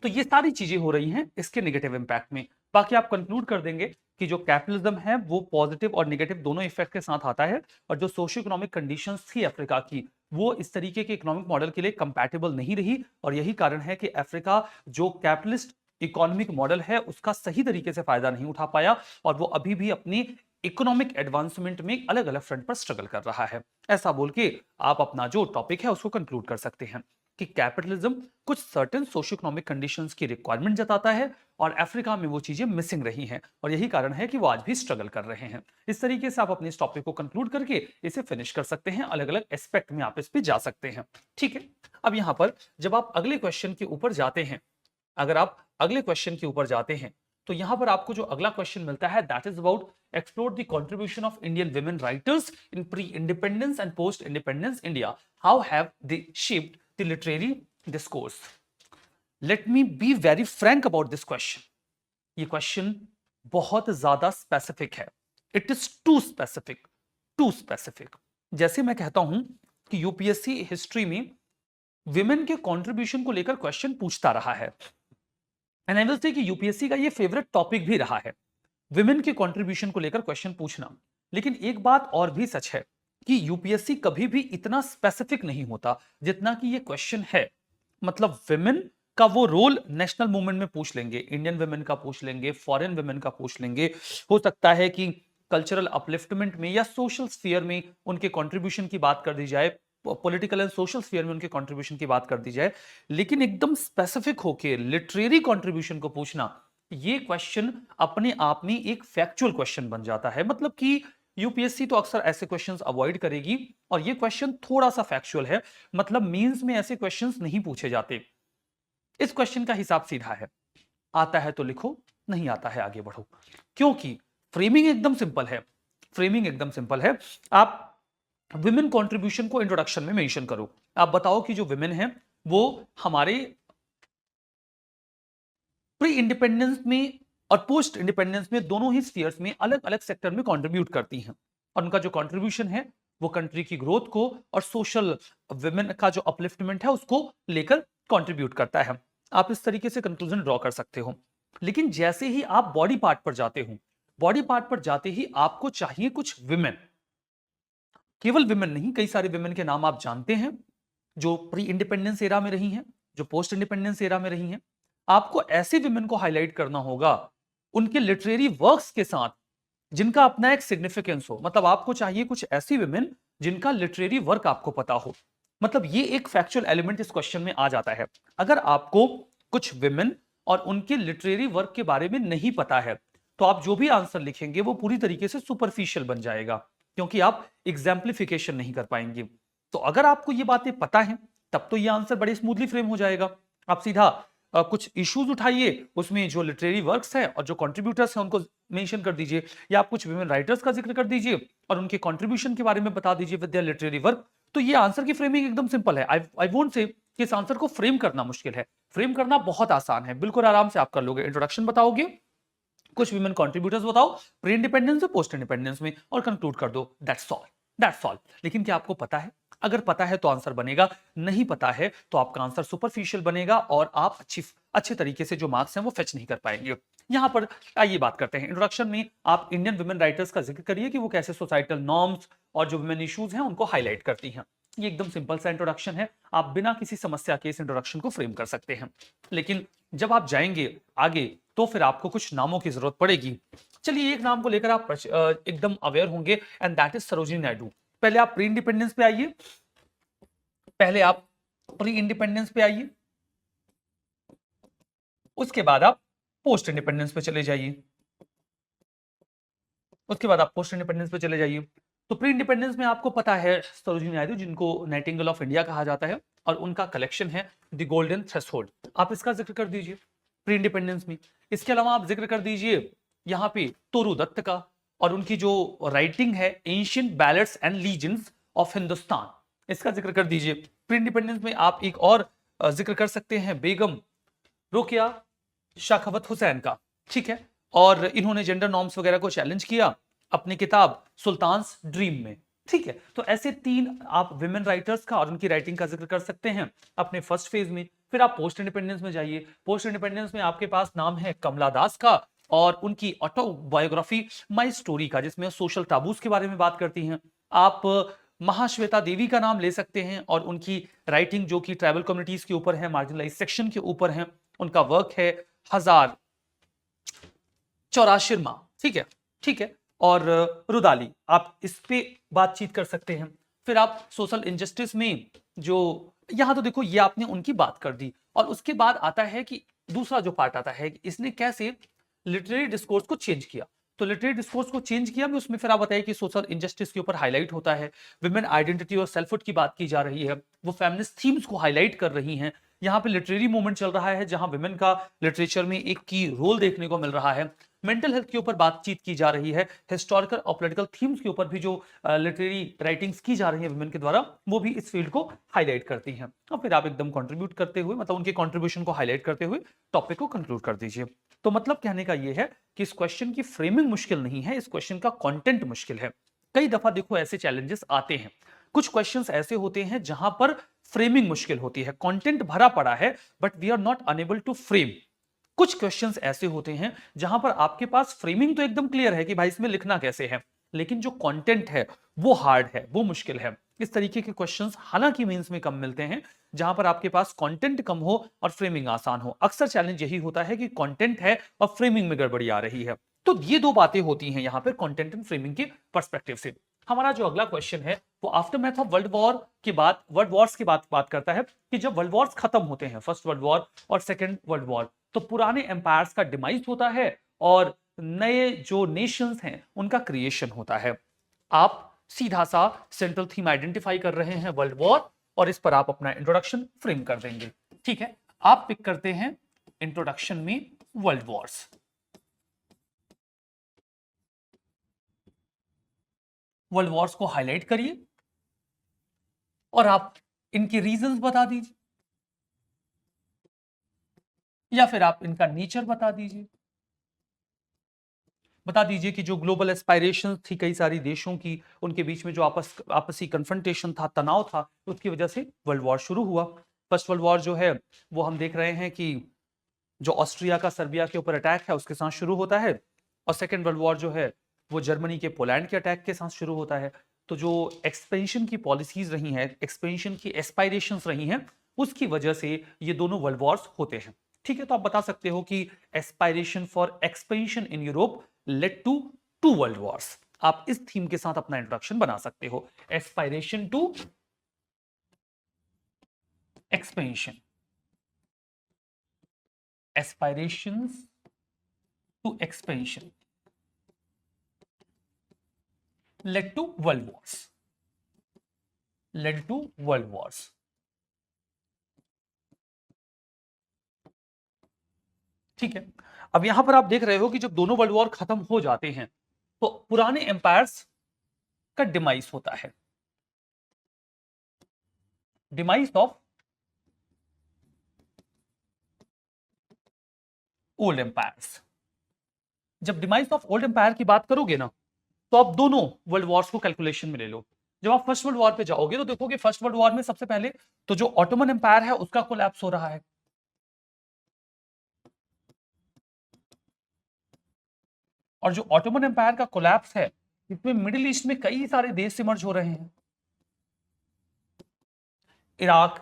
[SPEAKER 1] तो ये सारी चीजें हो रही हैं इसके नेगेटिव इंपैक्ट में। बाकी आप कंक्लूड कर देंगे कि जो कैपिटलिज्म है वो पॉजिटिव और नेगेटिव दोनों इफेक्ट के साथ आता है, और जो सोशियो इकोनॉमिक कंडीशंस थी अफ्रीका की वो इस तरीके के इकोनॉमिक मॉडल के लिए कंपैटिबल नहीं रही, और यही कारण है कि अफ्रीका जो कैपिटलिस्ट इकोनॉमिक मॉडल है उसका सही तरीके से फायदा नहीं उठा पाया, और वो अभी भी अपनी इकोनॉमिक एडवांसमेंट में अलग अलग फ्रंट पर स्ट्रगल कर रहा है। ऐसा बोल के आप अपना जो टॉपिक है उसको कंक्लूड कर सकते हैं कि कैपिटलिज्म कुछ सर्टेन सोशियो इकोनॉमिक कंडीशंस की रिक्वायरमेंट जताता है, और अफ्रीका में वो चीजें मिसिंग रही हैं, और यही कारण है कि वो आज भी स्ट्रगल कर रहे हैं। इस तरीके से आप अपने इस टॉपिक को कंक्लूड करके इसे फिनिश कर सकते हैं, अलग अलग एस्पेक्ट में आप इस पे जा सकते हैं, ठीक है। अब यहां पर जब आप अगले क्वेश्चन के ऊपर जाते हैं, अगर आप अगले क्वेश्चन के ऊपर जाते हैं तो यहां पर आपको जो अगला क्वेश्चन मिलता है that is about explore the contribution of Indian women writers in pre independence and post independence India, how have they shaped the literary discourse. Let me be very frank about this question. ये question बहुत ज्यादा specific है, it is too specific, too specific. जैसे मैं कहता हूं कि UPSC history में विमेन के कंट्रीब्यूशन को लेकर क्वेश्चन पूछता रहा है, एंड आई विल से कि यूपीएससी का ये फेवरेट टॉपिक भी रहा है, विमेन के कंट्रीब्यूशन को लेकर क्वेश्चन पूछना। लेकिन एक बात और भी सच है कि यूपीएससी कभी भी इतना स्पेसिफिक नहीं होता जितना कि ये क्वेश्चन है। मतलब विमेन का वो रोल नेशनल मूवमेंट में पूछ लेंगे, इंडियन वुमेन का पूछ लेंगे, फॉरेन वुमेन का पूछ लेंगे, हो सकता है कि कल्चरल अपलिफ्टमेंट में या सोशल स्फीयर में उनके कंट्रीब्यूशन की बात कर दी जाए, पॉलिटिकल एंड सोशल स्फीयर में उनके कंट्रीब्यूशन की बात कर दी जाए। लेकिन एकदम स्पेसिफिक होके लिटरेरी कंट्रीब्यूशन को पूछना, ये क्वेश्चन अपने आप में एक फैक्चुअल क्वेश्चन बन जाता है। मतलब कि यूपीएससी तो अक्सर ऐसे क्वेश्चंस अवॉइड करेगी, और ये क्वेश्चन थोड़ा सा फैक्चुअल है। मतलब मींस में ऐसे क्वेश्चंस नहीं पूछे जाते। इस क्वेश्चन का हिसाब सीधा है, आता है तो लिखो, नहीं आता है आगे बढ़ो। क्योंकि फ्रेमिंग एकदम सिंपल है, फ्रेमिंग एकदम सिंपल है। आप विमेन कंट्रीब्यूशन को इंट्रोडक्शन में मेंशन करो, आप बताओ कि जो विमेन है वो हमारे प्री इंडिपेंडेंस में और पोस्ट इंडिपेंडेंस में दोनों ही स्फीयर्स में अलग अलग सेक्टर में कंट्रीब्यूट करती हैं, और उनका जो कंट्रीब्यूशन है वो कंट्री की ग्रोथ को और सोशल विमेन का जो अपलिफ्टमेंट है उसको लेकर कंट्रीब्यूट करता है। आप इस तरीके से कंक्लूजन ड्रॉ कर सकते हो। लेकिन जैसे ही आप बॉडी पार्ट पर जाते हो, बॉडी पार्ट पर जाते ही आपको चाहिए कुछ विमेन, केवल विमेन नहीं, कई सारे विमेन के नाम आप जानते हैं जो प्री इंडिपेंडेंस एरा में रही हैं, जो पोस्ट इंडिपेंडेंस एरा में रही हैं, आपको ऐसे विमेन को हाईलाइट करना होगा उनके लिटरेरी वर्क्स के साथ जिनका अपना एक सिग्निफिकेंस हो। मतलब आपको चाहिए कुछ ऐसी विमेन जिनका लिटरेरी वर्क आपको पता हो। मतलब ये एक फैक्चुअल एलिमेंट इस क्वेश्चन में आ जाता है। अगर आपको कुछ विमेन और उनके लिटरेरी वर्क के बारे में नहीं पता है तो आप जो भी आंसर लिखेंगे वो पूरी तरीके से सुपरफिशियल बन जाएगा, क्योंकि आप एग्जाम्प्लिफिकेशन नहीं कर पाएंगे। तो अगर आपको ये बातें पता है तब तो ये आंसर बड़े स्मूथली फ्रेम हो जाएगा। आप सीधा कुछ इश्यूज उठाइए, उसमें जो लिटरेरी वर्क्स हैं और जो कंट्रीब्यूटर्स हैं उनको मेंशन कर दीजिए, या आप कुछ विमेन राइटर्स का जिक्र कर दीजिए और उनके कंट्रीब्यूशन के बारे में बता दीजिए विद देयर लिटरेरी वर्क। तो ये आंसर की फ्रेमिंग एकदम सिंपल है। आई वोंट से कि इस आंसर को फ्रेम करना मुश्किल है, फ्रेम करना बहुत आसान है, बिल्कुल आराम से आप कर लोगे। इंट्रोडक्शन बताओगे, कुछ विमेन कंट्रीब्यूटर्स बताओ प्री इंडिपेंडेंस में, पोस्ट इंडिपेंडेंस में, और कंक्लूड कर दो। That's all, that's all. लेकिन क्या आपको पता है? अगर पता है तो आंसर बनेगा, नहीं पता है तो आपका आंसर सुपरफिशियल बनेगा और आप अच्छे तरीके से जो मार्क्स हैं वो फेच नहीं कर पाएंगे। यहां पर आइए बात करते हैं। इंट्रोडक्शन में आप इंडियन वुमेन राइटर्स का जिक्र करिए कि वो कैसे सोसाइटल नॉर्म्स और जो वुमेन इश्यूज हैं उनको हाईलाइट करती हैं। ये एकदम सिंपल सा इंट्रोडक्शन है, आप बिना किसी समस्या के इस इंट्रोडक्शन को फ्रेम कर सकते हैं। लेकिन जब आप जाएंगे आगे तो फिर आपको कुछ नामों की जरूरत पड़ेगी। चलिए एक नाम को लेकर आप एकदम अवेयर होंगे, and that is Sarojini Naidu. पहले आप प्री इंडिपेंडेंस पे आइए, पहले आप प्री इंडिपेंडेंस पे आइए, उसके बाद आप पोस्ट इंडिपेंडेंस पे चले जाइए, उसके बाद आप पोस्ट इंडिपेंडेंस पे चले जाइए। तो प्री इंडिपेंडेंस में आपको पता है सरोजिनी नायडू, जिनको नाइटिंगेल ऑफ इंडिया कहा जाता है, और उनका कलेक्शन है द गोल्डन थ्रेशोल्ड, आप इसका जिक्र कर दीजिए प्री इंडिपेंडेंस में। इसके अलावा आप जिक्र कर दीजिए यहाँ पे तोरू दत्त का, और उनकी जो राइटिंग है ancient ballets and legends of Hindustan, इसका जिक्र कर दीजिए। प्री इंडिपेंडेंस में आप एक और जिक्र कर सकते हैं बेगम रोकिया शाखावत हुसैन का, ठीक है, और इन्होंने जेंडर नॉर्म्स वगैरह को चैलेंज किया अपनी किताब सुल्तान्स ड्रीम में, ठीक है। तो ऐसे तीन आप विमेन राइटर्स का और उनकी राइटिंग का जिक्र कर सकते हैं अपने फर्स्ट फेज में। फिर आप पोस्ट इंडिपेंडेंस में जाइए। पोस्ट इंडिपेंडेंस में आपके पास नाम है कमला दास का और उनकी ऑटोबायोग्राफी माई स्टोरी का, जिसमें सोशल टाबूज के बारे में बात करती हैं। आप महाश्वेता देवी का नाम ले सकते हैं और उनकी राइटिंग जो कि ट्राइबल कम्युनिटीज के ऊपर है, मार्जिनलाइज सेक्शन के ऊपर है। उनका वर्क है 1084, ठीक है, ठीक है। और रुदाली, आप इस पे बातचीत कर सकते हैं। फिर आप सोशल इंजस्टिस में जो, यहां तो देखो ये आपने उनकी बात कर दी, और उसके बाद आता है कि दूसरा जो पार्ट आता है कि इसने कैसे लिटरेरी डिस्कोर्स को चेंज किया। तो लिटरेरी डिस्कोर्स को चेंज किया भी, उसमें फिर आप बताइए कि सोशल इंजस्टिस के ऊपर हाईलाइट होता है, विमेन आइडेंटिटी और सेल्फहुड की बात की जा रही है, वो फेमिनिस्ट थीम्स को हाईलाइट कर रही हैं। यहाँ पे लिटरेरी मूवमेंट चल रहा है जहां विमेन का लिटरेचर में एक की रोल देखने को मिल रहा है। मेंटल हेल्थ के ऊपर बातचीत की जा रही है, हिस्टोरिकल और पॉलिटिकल थीम्स के ऊपर भी जो लिटरेरी राइटिंग्स की जा रही है विमेन के द्वारा, वो भी इस फील्ड को हाईलाइट करती हैं। और फिर आप एकदम कंट्रीब्यूट करते हुए, मतलब उनके कंट्रीब्यूशन को हाईलाइट करते हुए टॉपिक को कंक्लूड कर दीजिए। तो मतलब कहने का ये है कि इस क्वेश्चन की फ्रेमिंग मुश्किल नहीं है, इस क्वेश्चन का कंटेंट मुश्किल है। कई दफा देखो ऐसे चैलेंजेस आते हैं, कुछ क्वेश्चंस ऐसे होते हैं जहां पर फ्रेमिंग मुश्किल होती है, कंटेंट भरा पड़ा है but we are not unable to frame. कुछ क्वेश्चंस ऐसे होते हैं जहां पर आपके पास फ्रेमिंग तो एकदम क्लियर है कि भाई इसमें लिखना कैसे है, लेकिन जो कंटेंट है वो हार्ड है, वो मुश्किल है। इस तरीके के क्वेश्चंस हालांकि मेंस में कम मिलते हैं, जहां पर आपके पास कंटेंट कम हो और फ्रेमिंग आसान हो। अक्सर चैलेंज यही होता है कि कंटेंट है और फ्रेमिंग में गड़बड़ी आ रही है। तो ये दो बातें होती हैं यहां पर कंटेंट एंड फ्रेमिंग के पर्सपेक्टिव से। हमारा जो अगला क्वेश्चन है वो आफ्टरमैथ ऑफ वर्ल्ड वॉर की बात, वर्ल्ड वॉर्स की बात करता है कि जब वर्ल्ड वॉर्स खत्म होते हैं, फर्स्ट वर्ल्ड वॉर और सेकेंड वर्ल्ड वॉर, तो पुराने एम्पायर्स का डिमाइज होता है और नए जो नेशंस हैं उनका क्रिएशन होता है। आप सीधा सा सेंट्रल थीम आइडेंटिफाई कर रहे हैं वर्ल्ड वॉर, और इस पर आप अपना इंट्रोडक्शन फ्रेम कर देंगे, ठीक है। आप पिक करते हैं इंट्रोडक्शन में वर्ल्ड वॉर्स, वर्ल्ड वॉर्स को हाईलाइट करिए और आप इनके रीजंस बता दीजिए, या फिर आप इनका नेचर बता दीजिए। बता दीजिए कि जो ग्लोबल एस्पायरेशंस थी कई सारी देशों की, उनके बीच में जो आपसी कन्फ्रंटेशन था, तनाव था, उसकी वजह से वर्ल्ड वॉर शुरू हुआ। फर्स्ट वर्ल्ड वॉर जो है वो हम देख रहे हैं कि जो ऑस्ट्रिया का सर्बिया के ऊपर अटैक है उसके साथ शुरू होता है, और सेकेंड वर्ल्ड वॉर जो है वो जर्मनी के पोलैंड के अटैक के साथ शुरू होता है। तो जो एक्सपेंशन की पॉलिसीज रही हैं, एक्सपेंशन की एस्पायरेशंस रही हैं, उसकी वजह से ये दोनों वर्ल्ड वॉर्स होते हैं। ठीक है, तो आप बता सकते हो कि aspiration for expansion in Europe led to two world wars. आप इस थीम के साथ अपना इंट्रोडक्शन बना सकते हो, aspiration to expansion, aspirations to expansion led to world wars, led to world wars। ठीक है, अब यहां पर आप देख रहे हो कि जब दोनों वर्ल्ड वॉर खत्म हो जाते हैं तो पुराने एम्पायर्स का डिमाइस होता है, डिमाइस ऑफ ओल्ड एम्पायर्स। जब डिमाइस ऑफ ओल्ड एम्पायर की बात करोगे ना, तो आप दोनों वर्ल्ड वॉर्स को कैलकुलेशन में ले लो। जब आप फर्स्ट वर्ल्ड वॉर पे जाओगे तो देखोगे फर्स्ट वर्ल्ड वॉर में सबसे पहले तो जो ऑटोमन एम्पायर है उसका कोलैप्स हो रहा है, और जो ऑटोमन एम्पायर का कोलैप्स है इसमें मिडिल ईस्ट में कई सारे देश इमर्ज हो रहे हैं, इराक,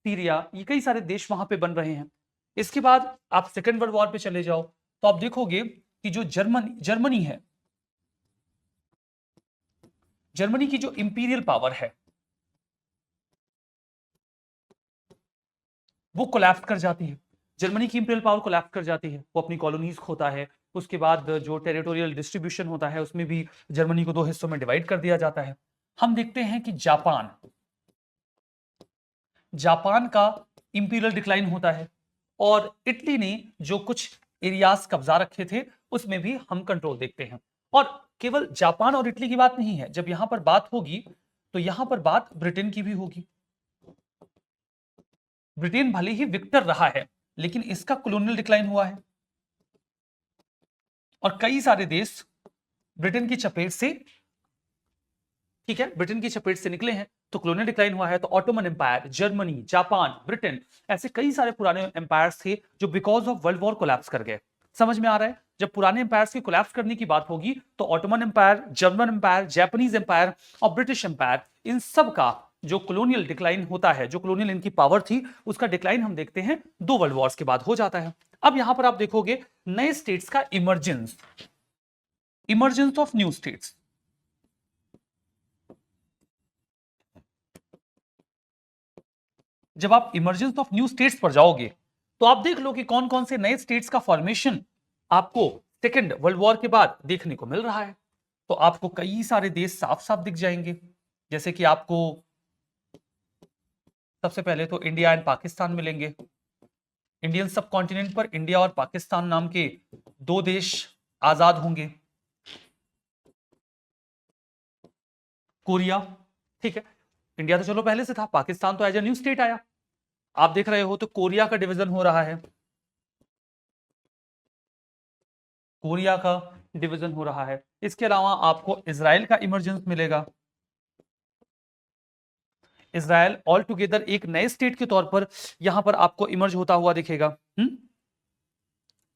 [SPEAKER 1] सीरिया, ये कई सारे देश वहां पे बन रहे हैं। इसके बाद आप सेकेंड वर्ल्ड वॉर पे चले जाओ तो आप देखोगे कि जो जर्मनी है, जर्मनी की जो इंपीरियल पावर है वो कोलैप्स कर जाती है। जर्मनी की इंपीरियल पावर कोलैप्स कर जाती है, वो अपनी कॉलोनीज खोता है। उसके बाद जो टेरिटोरियल डिस्ट्रीब्यूशन होता है उसमें भी जर्मनी को दो हिस्सों में डिवाइड कर दिया जाता है। हम देखते हैं कि जापान, जापान का इंपीरियल डिक्लाइन होता है, और इटली ने जो कुछ एरियाज कब्जा रखे थे उसमें भी हम कंट्रोल देखते हैं। और केवल जापान और इटली की बात नहीं है, जब यहां पर बात होगी तो यहां पर बात ब्रिटेन की भी होगी। ब्रिटेन भले ही विक्टर रहा है लेकिन इसका कॉलोनियल डिक्लाइन हुआ है, और कई सारे देश ब्रिटेन की चपेट से, ठीक है, ब्रिटेन की चपेट से निकले हैं तो कॉलोनियल डिक्लाइन हुआ है। तो Ottoman empire, Germany, Japan, Britain, ऐसे कई सारे पुराने एम्पायर्स थे जो because of world war collapse कर गए। समझ में आ रहा है? जब पुराने एम्पायर्स की कोलैप्स करने की बात होगी तो Ottoman empire, German empire, Japanese empire और ब्रिटिश एम्पायर, इन सब का जो कॉलोनियल डिक्लाइन होता है, जो कॉलोनियल इनकी पावर थी उसका डिक्लाइन हम देखते हैं दो वर्ल्ड वॉर्स के बाद हो जाता है। अब यहां पर आप देखोगे नए स्टेट्स का emergence, emergence of new states. जब आप इमर्जेंस ऑफ न्यू स्टेट्स पर जाओगे तो आप देख लो कि कौन कौन से नए स्टेट्स का फॉर्मेशन आपको सेकेंड वर्ल्ड वॉर के बाद देखने को मिल रहा है। तो आपको कई सारे देश साफ साफ दिख जाएंगे, जैसे कि आपको सबसे पहले तो इंडिया एंड पाकिस्तान मिलेंगे। इंडियन सब कॉन्टिनेंट पर इंडिया और पाकिस्तान नाम के दो देश आजाद होंगे। कोरिया, ठीक है, इंडिया तो चलो पहले से था, पाकिस्तान तो एज ए न्यू स्टेट आया। आप देख रहे हो तो कोरिया का डिवीजन हो रहा है, कोरिया का डिवीजन हो रहा है। इसके अलावा आपको इजराइल का इमरजेंस मिलेगा। इजराइल ऑल टुगेदर एक नए स्टेट के तौर पर यहां पर आपको इमर्ज होता हुआ दिखेगा।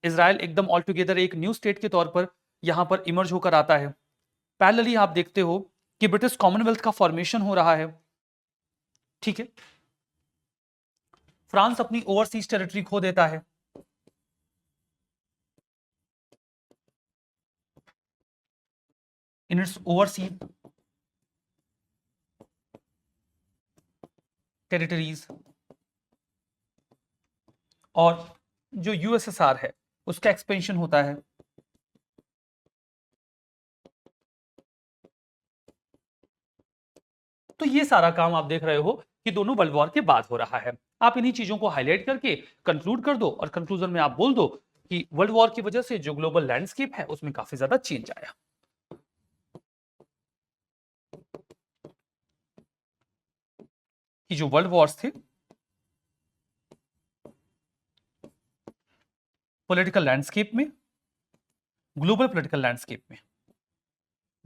[SPEAKER 1] इजराइल एकदम ऑल टुगेदर एक न्यू स्टेट के तौर पर यहां पर इमर्ज होकर आता है। पैरेलली आप देखते हो कि ब्रिटिश कॉमनवेल्थ का फॉर्मेशन हो रहा है। ठीक है, फ्रांस अपनी ओवरसीज टेरिटरी खो देता है। इन इट्स ओवरसीज टेरिटरीज, और जो यूएसएसआर है उसका एक्सपेंशन होता है। तो ये सारा काम आप देख रहे हो कि दोनों वर्ल्ड वॉर के बाद हो रहा है। आप इन्हीं चीजों को हाईलाइट करके कंक्लूड कर दो, और कंक्लूजन में आप बोल दो कि वर्ल्ड वॉर की वजह से जो ग्लोबल लैंडस्केप है उसमें काफी ज्यादा चेंज आया। कि जो वर्ल्ड वॉर्स थे पॉलिटिकल लैंडस्केप में, ग्लोबल पॉलिटिकल लैंडस्केप में,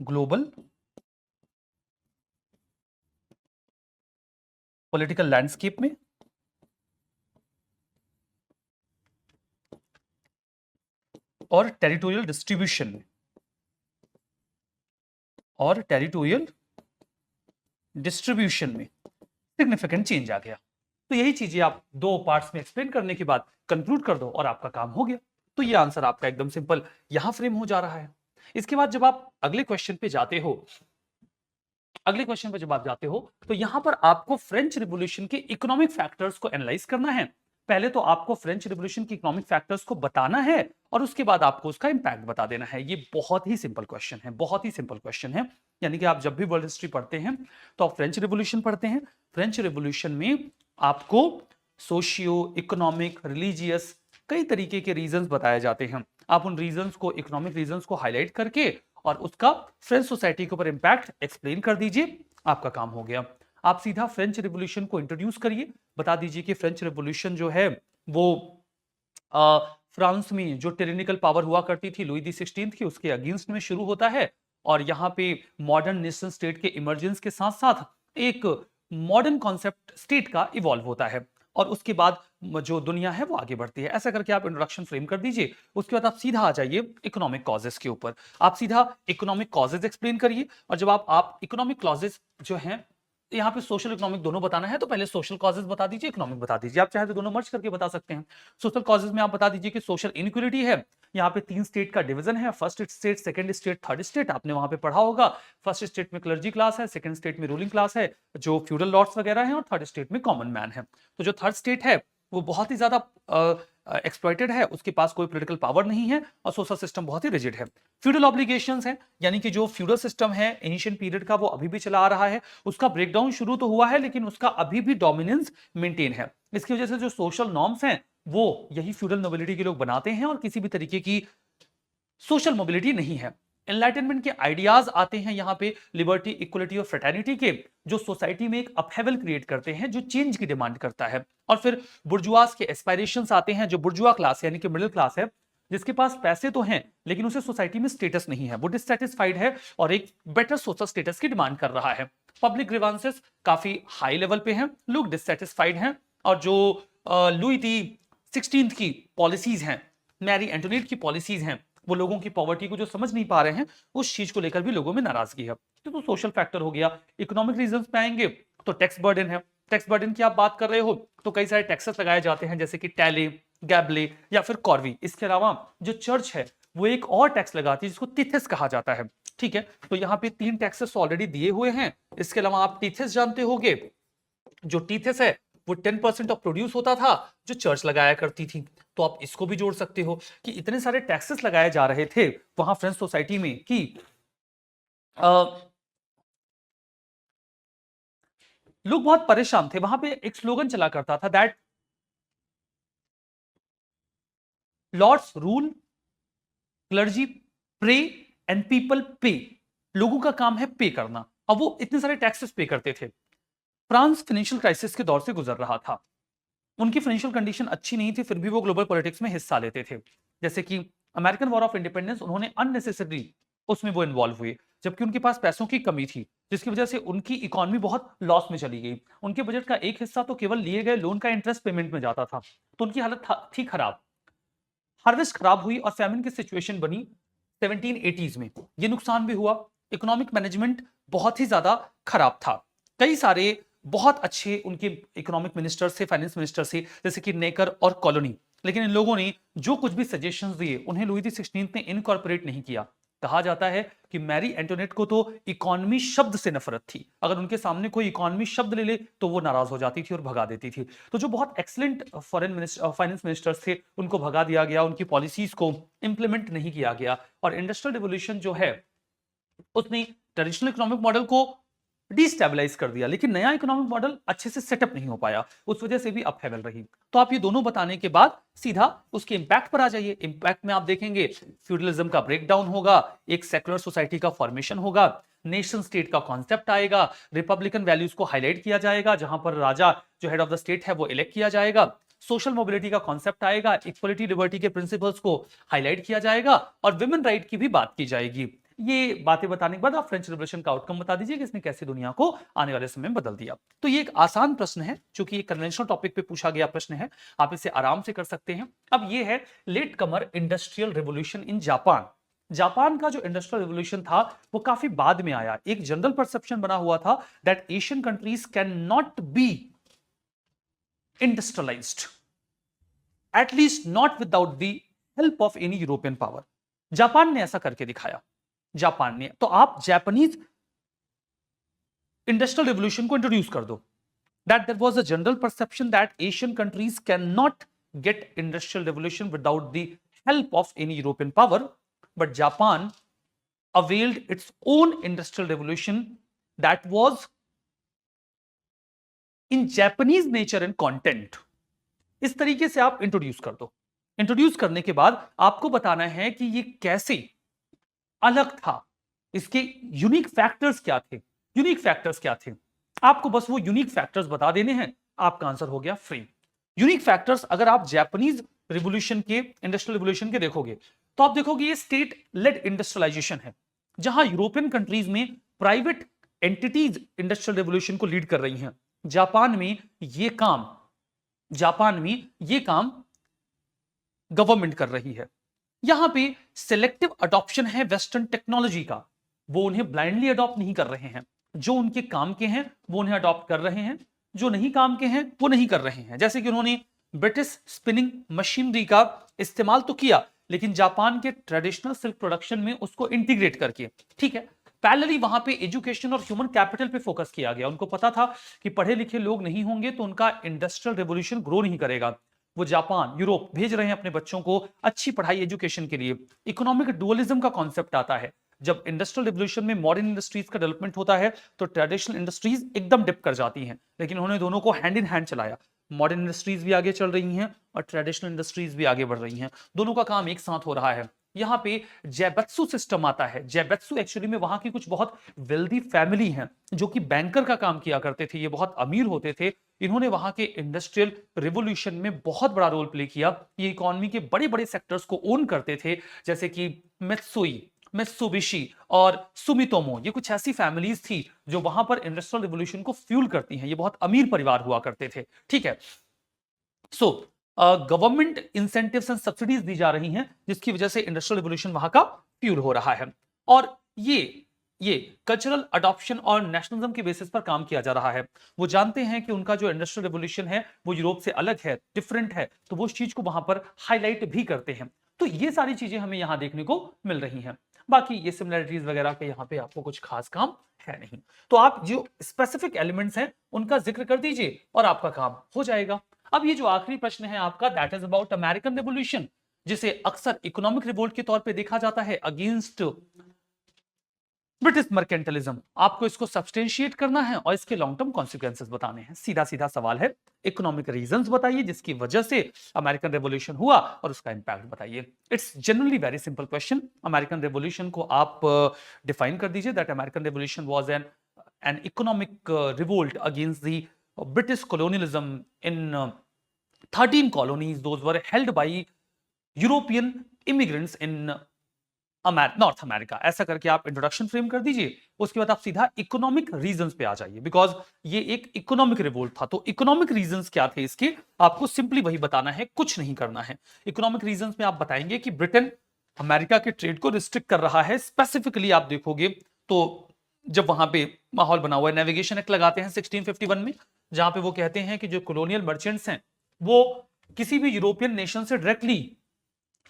[SPEAKER 1] ग्लोबल पॉलिटिकल लैंडस्केप में और टेरिटोरियल डिस्ट्रीब्यूशन में, और टेरिटोरियल डिस्ट्रीब्यूशन में सिग्निफिकेंट चेंज आ गया। तो यही चीजें आप दो पार्ट्स में एक्सप्लेन करने के बाद कंक्लूड कर दो और आपका काम हो गया। तो ये आंसर आपका एकदम सिंपल यहां फ्रेम हो जा रहा है। इसके बाद जब आप अगले क्वेश्चन पे जाते हो, अगले क्वेश्चन पे जब आप जाते हो तो यहां पर आपको फ्रेंच रिवॉल्यूशन के इकोनॉमिक फैक्टर्स को एनालाइज करना है। पहले तो आपको फ्रेंच रिवॉल्यूशन के इकोनॉमिक फैक्टर्स को बताना है और उसके बाद आपको उसका इंपैक्ट बता देना है। ये बहुत ही सिंपल क्वेश्चन है, बहुत ही सिंपल क्वेश्चन है। यानी कि आप जब भी वर्ल्ड हिस्ट्री पढ़ते हैं तो आप फ्रेंच रिवॉल्यूशन पढ़ते हैं। फ्रेंच रिवॉल्यूशन में आपको सोशियो इकोनॉमिक रिलीजियस कई तरीके के रीजंस बताए जाते हैं। आप उन रीजंस को, इकोनॉमिक रीजंस को हाईलाइट करके और उसका फ्रेंच सोसाइटी के ऊपर इंपैक्ट एक्सप्लेन कर दीजिए, आपका काम हो गया। आप सीधा फ्रेंच रिवॉल्यूशन को इंट्रोड्यूस करिए, बता दीजिए कि फ्रेंच रिवॉल्यूशन जो है वो फ्रांस में जो टिरेनिकल पावर हुआ करती थी लुई दी 16 की, उसके अगेंस्ट में शुरू होता है और यहाँ पे मॉडर्न नेशन स्टेट के इमर्जेंस के साथ साथ एक मॉडर्न कॉन्सेप्ट स्टेट का इवॉल्व होता है और उसके बाद जो दुनिया है वो आगे बढ़ती है। ऐसा करके आप इंट्रोडक्शन फ्रेम कर दीजिए। उसके बाद आप सीधा आ जाइए इकोनॉमिक कॉजेस के ऊपर। आप सीधा इकोनॉमिक कॉजेस एक्सप्लेन करिए और जब आप इकोनॉमिक क्लॉजेस जो हैं, यहाँ पे सोशल इकोनॉमिक दोनों बताना है तो पहले सोशल कॉजेस बता दीजिए, इकोनॉमिक बता दीजिए। आप चाहे तो दोनों मर्ज करके बता सकते हैं। सोशल कॉजेस में आप बता दीजिए कि सोशल इनइक्वालिटी है। यहाँ पे 3 स्टेट का डिवीजन है, first state, second state, third state. आपने वहां पे पढ़ा होगा। फर्स्ट स्टेट में क्लर्जी क्लास है, सेकंड स्टेट में रूलिंग क्लास है जो फ्यूडल लॉर्ड्स वगैरह हैं और थर्ड स्टेट में कॉमन मैन है। तो जो थर्ड स्टेट है वो बहुत ही ज्यादा एक्सप्लॉइटेड है, उसके पास कोई पॉलिटिकल पावर नहीं है और सोशल सिस्टम बहुत ही रिजिड है। फ्यूडल ऑब्लिगेशंस है, यानी कि जो फ्यूडल सिस्टम है एंशिएंट पीरियड का वो अभी भी चला आ रहा है। उसका ब्रेकडाउन शुरू तो हुआ है लेकिन उसका अभी भी डोमिनेंस मेंटेन है। इसकी वजह से जो सोशल नॉर्म्स हैं वो यही फ्यूडल नोबिलिटी के लोग बनाते हैं और किसी भी तरीके की सोशल मोबिलिटी नहीं है। एनलाइटनमेंट के आइडियाज आते हैं यहाँ पे लिबर्टी, इक्वलिटी और फ्रेटर्निटी के, जो सोसाइटी में एक अपहेवल क्रिएट करते हैं, जो चेंज की डिमांड करता है। और फिर बुर्जुआस के एस्पायरेशंस आते हैं, जो बुर्जुआ क्लास यानी कि मिडिल क्लास है, जिसके पास पैसे तो हैं लेकिन उसे सोसाइटी में स्टेटस नहीं है, वो डिससैटिस्फाइड है और एक बेटर सोशल स्टेटस की डिमांड कर रहा है। पब्लिक ग्रीवांसेस काफी हाई लेवल पे हैं, लोग डिससैटिस्फाइड हैं और जो लुई दी 16 की पॉलिसीज हैं, मैरी एंटोनेट की पॉलिसीज हैं, वो लोगों की पॉवर्टी को जो समझ नहीं पा रहे हैं, उस चीज को लेकर भी लोगों में नाराजगी है। तो सोशल फैक्टर हो गया। इकोनॉमिक रीजंस पे आएंगे तो टैक्स बर्डन है। टैक्स बर्डन की आप बात कर रहे हो तो कई सारे टैक्सेस लगाए जाते हैं जैसे कि टैले, गैबले या फिर कॉर्वी। इसके अलावा जो चर्च है वो एक और टैक्स लगाती है जिसको टीथेस कहा जाता है। ठीक है, तो यहाँ पे 3 टैक्सेस ऑलरेडी दिए हुए हैं। इसके अलावा आप टीथेस जानते होंगे, जो टीथेस है वो 10% ऑफ प्रोड्यूस होता था जो चर्च लगाया करती थी। तो आप इसको भी जोड़ सकते हो कि इतने सारे टैक्सेस लगाए जा रहे थे वहां फ्रेंच सोसाइटी में कि लोग बहुत परेशान थे। वहां पे एक स्लोगन चला करता था that lords rule, clergy pray and people pay. लोगों का काम है पे करना। अब वो इतने सारे टैक्सेस पे करते थे। फ्रांस फाइनेंशियल क्राइसिस के दौर से गुजर रहा था, उनकी फाइनेंशियल कंडीशन अच्छी नहीं थी, फिर भी वो ग्लोबल पॉलिटिक्स में हिस्सा लेते थे। जैसे कि अमेरिकन वॉर ऑफ इंडिपेंडेंस, उन्होंने अननेसेसरी उसमें वो इन्वॉल्व हुए जबकि उनके पास पैसों की कमी थी, जिसकी वजह से उनकी इकोनॉमी बहुत लॉस में चली गई। उनके बजट का एक हिस्सा तो केवल लिए गए लोन का इंटरेस्ट पेमेंट में जाता था, तो उनकी हालत थी खराब। हार्वेस्ट खराब हुई और फैमिन की सिचुएशन बनी 1780s में। ये नुकसान भी हुआ। इकोनॉमिक मैनेजमेंट बहुत ही ज्यादा खराब था। कई सारे बहुत अच्छे उनके इकोनॉमिक मिनिस्टर से, फाइनेंस मिनिस्टर से, जैसे कि नेकर और कॉलोनी, लेकिन इन लोगों ने जो कुछ भी सजेशंस दिए उन्हें लुई दी 16 ने इनकॉर्पोरेट नहीं किया। कहा जाता है कि मैरी एंटोनेट को तो इकोनॉमी शब्द से नफरत थी। अगर उनके सामने कोई इकोनॉमी शब्द ले ले तो वो नाराज हो जाती थी और भगा देती थी। तो जो बहुत excellent foreign minister, finance ministers थे, उनको भगा दिया गया, उनकी पॉलिसीज को इंप्लीमेंट नहीं किया गया और इंडस्ट्रियल रिवॉल्यूशन जो है उसने ट्रेडिशनल इकोनॉमिक मॉडल को डिस्टेबलाइज कर दिया, लेकिन नया इकोनॉमिक मॉडल अच्छे से सेटअप नहीं हो पाया, उस वजह से भी अपहेवल रही। तो आप ये दोनों बताने के बाद सीधा उसके इंपैक्ट पर आ जाइए। इंपैक्ट में आप देखेंगे फ्यूडलिज्म का ब्रेकडाउन होगा, एक सेकुलर सोसाइटी का फॉर्मेशन होगा, नेशन स्टेट का कॉन्सेप्ट आएगा, रिपब्लिकन वैल्यूज को हाईलाइट किया जाएगा जहां पर राजा जो हेड ऑफ द स्टेट है वो इलेक्ट किया जाएगा, सोशल मोबिलिटी का कॉन्सेप्ट आएगा, इक्वलिटी लिबर्टी के प्रिंसिपल्स को हाईलाइट किया जाएगा और विमेन राइट की भी बात की जाएगी। ये बातें बताने के बाद आप फ्रेंच रिवॉल्यूशन का आउटकम बता दीजिए कि इसने कैसे दुनिया को आने वाले समय में बदल दिया। तो ये एक आसान प्रश्न है, क्योंकि एक कन्वेंशनल टॉपिक पे पूछा गया प्रश्न है, आप इसे आराम से कर सकते हैं। अब ये है latecomer industrial revolution in Japan. Japan का जो इंडस्ट्रियल रिवॉल्यूशन था वो काफी बाद में आया। एक जनरल परसेप्शन बना हुआ था that Asian countries can not be industrialised, at least not without the help of any European power. Japan ने ऐसा करके दिखाया, जापान ने। तो आप जापानीज इंडस्ट्रियल रिवोल्यूशन को इंट्रोड्यूस कर दो, that there was a general perception that Asian countries cannot get industrial revolution without the help of any European power, but Japan availed its own industrial revolution that was in Japanese nature and content। इस तरीके से आप introduce कर दो। Introduce करने के बाद आपको बताना है कि ये कैसे अलग था, इसके यूनिक फैक्टर्स क्या थे। यूनिक फैक्टर्स क्या थे, आपको बस वो यूनिक फैक्टर्स बता देने हैं, आपका आंसर हो गया फ्री। यूनिक फैक्टर्स अगर आप जापानीज रिवोल्यूशन के, इंडस्ट्रियल रिवोल्यूशन के देखोगे तो आप देखोगे ये स्टेट लेड इंडस्ट्रियलाइजेशन है, जहां यूरोपियन कंट्रीज में प्राइवेट एंटिटीज इंडस्ट्रियल रिवोल्यूशन को लीड कर रही हैं। जापान में ये काम गवर्नमेंट कर रही है। यहां पे सिलेक्टिव अडॉप्शन है वेस्टर्न टेक्नोलॉजी का, वो उन्हें ब्लाइंडली अडॉप्ट नहीं कर रहे हैं। जो उनके काम के हैं वो उन्हें अडॉप्ट कर रहे हैं, जो नहीं काम के हैं वो नहीं कर रहे हैं। जैसे कि उन्होंने ब्रिटिश स्पिनिंग मशीनरी का इस्तेमाल तो किया, लेकिन जापान के ट्रेडिशनल सिल्क प्रोडक्शन में उसको इंटीग्रेट करके, ठीक है। पैरेलली वहां पे एजुकेशन और ह्यूमन कैपिटल पे फोकस किया गया। उनको पता था कि पढ़े लिखे लोग नहीं होंगे तो उनका इंडस्ट्रियल रेवोल्यूशन ग्रो नहीं करेगा। वो जापान, यूरोप भेज रहे हैं अपने बच्चों को अच्छी पढ़ाई, एजुकेशन के लिए। इकोनॉमिक डुअलिज्म का कॉन्सेप्ट आता है। जब इंडस्ट्रियल रिवोल्यूशन में मॉडर्न इंडस्ट्रीज का डेवलपमेंट होता है तो ट्रेडिशनल इंडस्ट्रीज एकदम डिप कर जाती हैं, लेकिन उन्होंने दोनों को हैंड इन हैंड चलाया। मॉडर्न इंडस्ट्रीज भी आगे चल रही हैं और ट्रेडिशनल इंडस्ट्रीज भी आगे बढ़ रही हैं, दोनों का काम एक साथ हो रहा है। यहाँ पे जैबत्सु सिस्टम आता है। जैबत्सु एक्चुअली में वहां की कुछ बहुत वेल्दी फैमिली हैं जो कि बैंकर का काम किया करते थे, ये बहुत अमीर होते थे। इन्होंने वहां के इंडस्ट्रियल रिवोल्यूशन में बहुत बड़ा रोल प्ले किया। ये इकोनॉमी के बड़े बड़े सेक्टर्स को ओन करते थे, जैसे कि मित्सुई, मित्सुबिशी और सुमितोमो। ये कुछ ऐसी फैमिलीज थी जो वहां पर इंडस्ट्रियल रिवोल्यूशन को फ्यूल करती हैं। ये बहुत अमीर परिवार हुआ करते थे, ठीक है। So government incentives and subsidies दी जा रही हैं, जिसकी वजह से इंडस्ट्रियल रिवोल्यूशन वहां का फ्यूल हो रहा है। और ये कल्चरल अडॉप्शन और नेशनलिज्म के बेसिस पर काम किया जा रहा है। वो जानते हैं कि उनका जो इंडस्ट्रियल रिवोल्यूशन है वो यूरोप से अलग है, डिफरेंट है, तो वो उस चीज को वहां पर हाईलाइट भी करते हैं। तो ये सारी चीजें हमें यहां देखने को मिल रही हैं। बाकी ये सिमिलरिटीज वगैरह के यहाँ पे आपको कुछ खास काम है नहीं, तो आप जो स्पेसिफिक एलिमेंट्स हैं उनका जिक्र कर दीजिए और आपका काम हो जाएगा। अब ये जो आखिरी प्रश्न है आपका, that is about American revolution, जिसे अक्सर इकोनॉमिक रिवोल्ट के तौर पे देखा जाता है अगेंस्ट ब्रिटिश मर्केंटलिज्म। आपको इसको सब्सटेंशिएट करना है और इसके लॉन्ग टर्म कॉन्सिक्वेंसेस बताने हैं। सीधा सीधा सवाल है, इकोनॉमिक रीजंस बताइए जिसकी वजह से अमेरिकन रेवोल्यूशन हुआ और उसका इंपैक्ट बताइए। It's generally very simple question. American revolution को आप डिफाइन कर दीजिए that American revolution was an economic revolt against the British colonialism in 13 colonies. Those were held by European immigrants in north America. ऐसा करके आप introduction frame कर दीजिए, उसके बाद आप सीधा इकोनॉमिक रीजंस पे आ जाइए, बिकॉज ये एक इकोनॉमिक रिवोल्ट था। तो इकोनॉमिक रीजंस क्या थे इसके, आपको सिंपली वही बताना है, कुछ नहीं करना है। इकोनॉमिक रीजंस में आप बताएंगे कि ब्रिटेन अमेरिका के ट्रेड को रिस्ट्रिक्ट कर रहा है। स्पेसिफिकली आप देखोगे तो जब वहां पे माहौल बना हुआ है, नेविगेशन एक्ट लगाते हैं 1651 में, जहां पे वो कहते हैं कि जो कॉलोनियल मर्चेंट्स हैं वो किसी भी यूरोपियन नेशन से डायरेक्टली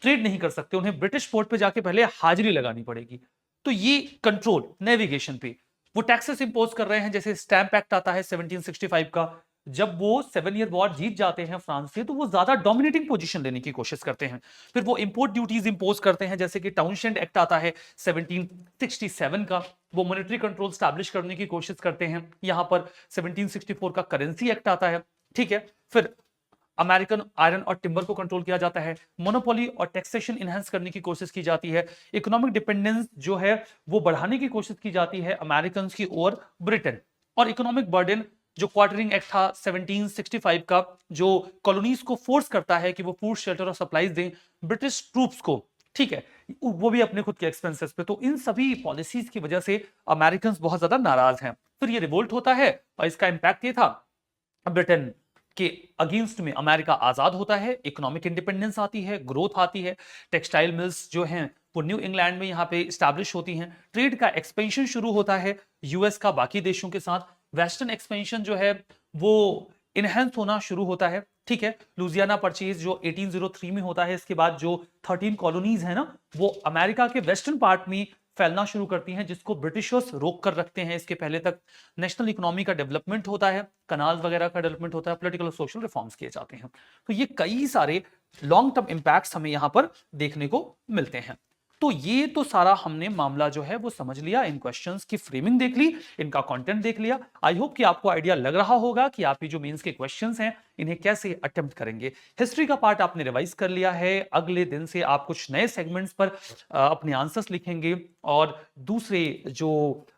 [SPEAKER 1] ट्रेड नहीं कर सकते, उन्हें ब्रिटिश पोर्ट पे जाके पहले हाजिरी लगानी पड़ेगी। तो ये कंट्रोल नेविगेशन पे, वो टैक्सेस इंपोज कर रहे हैं। जैसे स्टैंप एक्ट आता है 1765 का, जब वो 7 ईयर वॉर जीत जाते हैं फ्रांस से, तो वो ज्यादा डोमिनेटिंग पोजीशन लेने की कोशिश करते हैं। फिर वो इंपोर्ट ड्यूटीज इंपोज करते हैं, जैसे कि टाउनशेंड एक्ट आता है 1767 का, वो मॉनेटरी कंट्रोल स्टैब्लिश करने की कोशिश करते हैं। यहां पर 1764 का करेंसी एक्ट आता है, ठीक है। फिर अमेरिकन आयरन और टिम्बर को कंट्रोल किया जाता है। मोनोपोली और टैक्सेशन इनहेंस करने की कोशिश की जाती है। इकोनॉमिक डिपेंडेंस जो है वो बढ़ाने की कोशिश की जाती है अमेरिकन की ओवर ब्रिटेन। और इकोनॉमिक बर्डन, जो क्वार्टरिंग एक्ट था 1765 का, जो कॉलोनीज को फोर्स करता है कि वो फूड, शेल्टर और सप्लाईज दें ब्रिटिश ट्रूप्स को, ठीक है, वो भी अपने खुद के एक्सपेंसेस पे। तो इन सभी पॉलिसीज की वजह से अमेरिकन बहुत ज्यादा नाराज हैं। फिर ये रिवोल्ट होता है और इसका इंपैक्ट ये था, ब्रिटेन के अगेंस्ट में अमेरिका आजाद होता है, इकोनॉमिक इंडिपेंडेंस आती है, ग्रोथ आती है। टेक्सटाइल मिल्स जो हैं वो न्यू इंग्लैंड में यहाँ पे स्टैब्लिश होती हैं। ट्रेड का एक्सपेंशन शुरू होता है यूएस का बाकी देशों के साथ। वेस्टर्न एक्सपेंशन जो है वो इनहेंस होना शुरू होता है। ठीक है, लुजियाना परचेज जो 1803 में होता है, इसके बाद जो 13 कॉलोनीज है ना, वो अमेरिका के वेस्टर्न पार्ट में फैलना शुरू करती हैं, जिसको ब्रिटिशर्स रोक कर रखते हैं। इसके पहले तक नेशनल इकोनॉमी का डेवलपमेंट होता है, कनाल वगैरह का डेवलपमेंट होता है, पॉलिटिकल और सोशल रिफॉर्म्स किए जाते हैं। तो ये कई सारे लॉन्ग टर्म इंपैक्ट्स हमें यहां पर देखने को मिलते हैं। तो ये तो सारा हमने मामला जो है वो समझ लिया, इन क्वेश्चंस की फ्रेमिंग देख ली, इनका कंटेंट देख लिया। आई होप कि आपको आइडिया लग रहा होगा कि आप ये जो मेंस के क्वेश्चंस हैं इन्हें कैसे अटेम्प्ट करेंगे। हिस्ट्री का पार्ट आपने रिवाइज कर लिया है। अगले दिन से आप कुछ नए सेगमेंट्स पर अपने आंसर्स लिखेंगे और दूसरे जो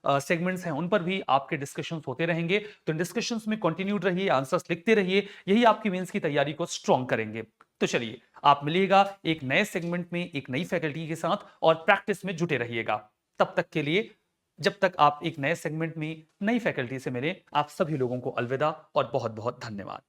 [SPEAKER 1] सेगमेंट्स हैं उन पर भी आपके डिस्कशंस होते रहेंगे। तो इन डिस्कशंस में कंटिन्यूड रहिए, आंसर्स लिखते रहिए, यही आपकी मेंस की तैयारी को स्ट्रॉन्ग करेंगे। तो चलिए, आप मिलिएगा एक नए सेगमेंट में एक नई फैकल्टी के साथ और प्रैक्टिस में जुटे रहिएगा। तब तक के लिए, जब तक आप एक नए सेगमेंट में नई फैकल्टी से मिले, आप सभी लोगों को अलविदा और बहुत बहुत धन्यवाद।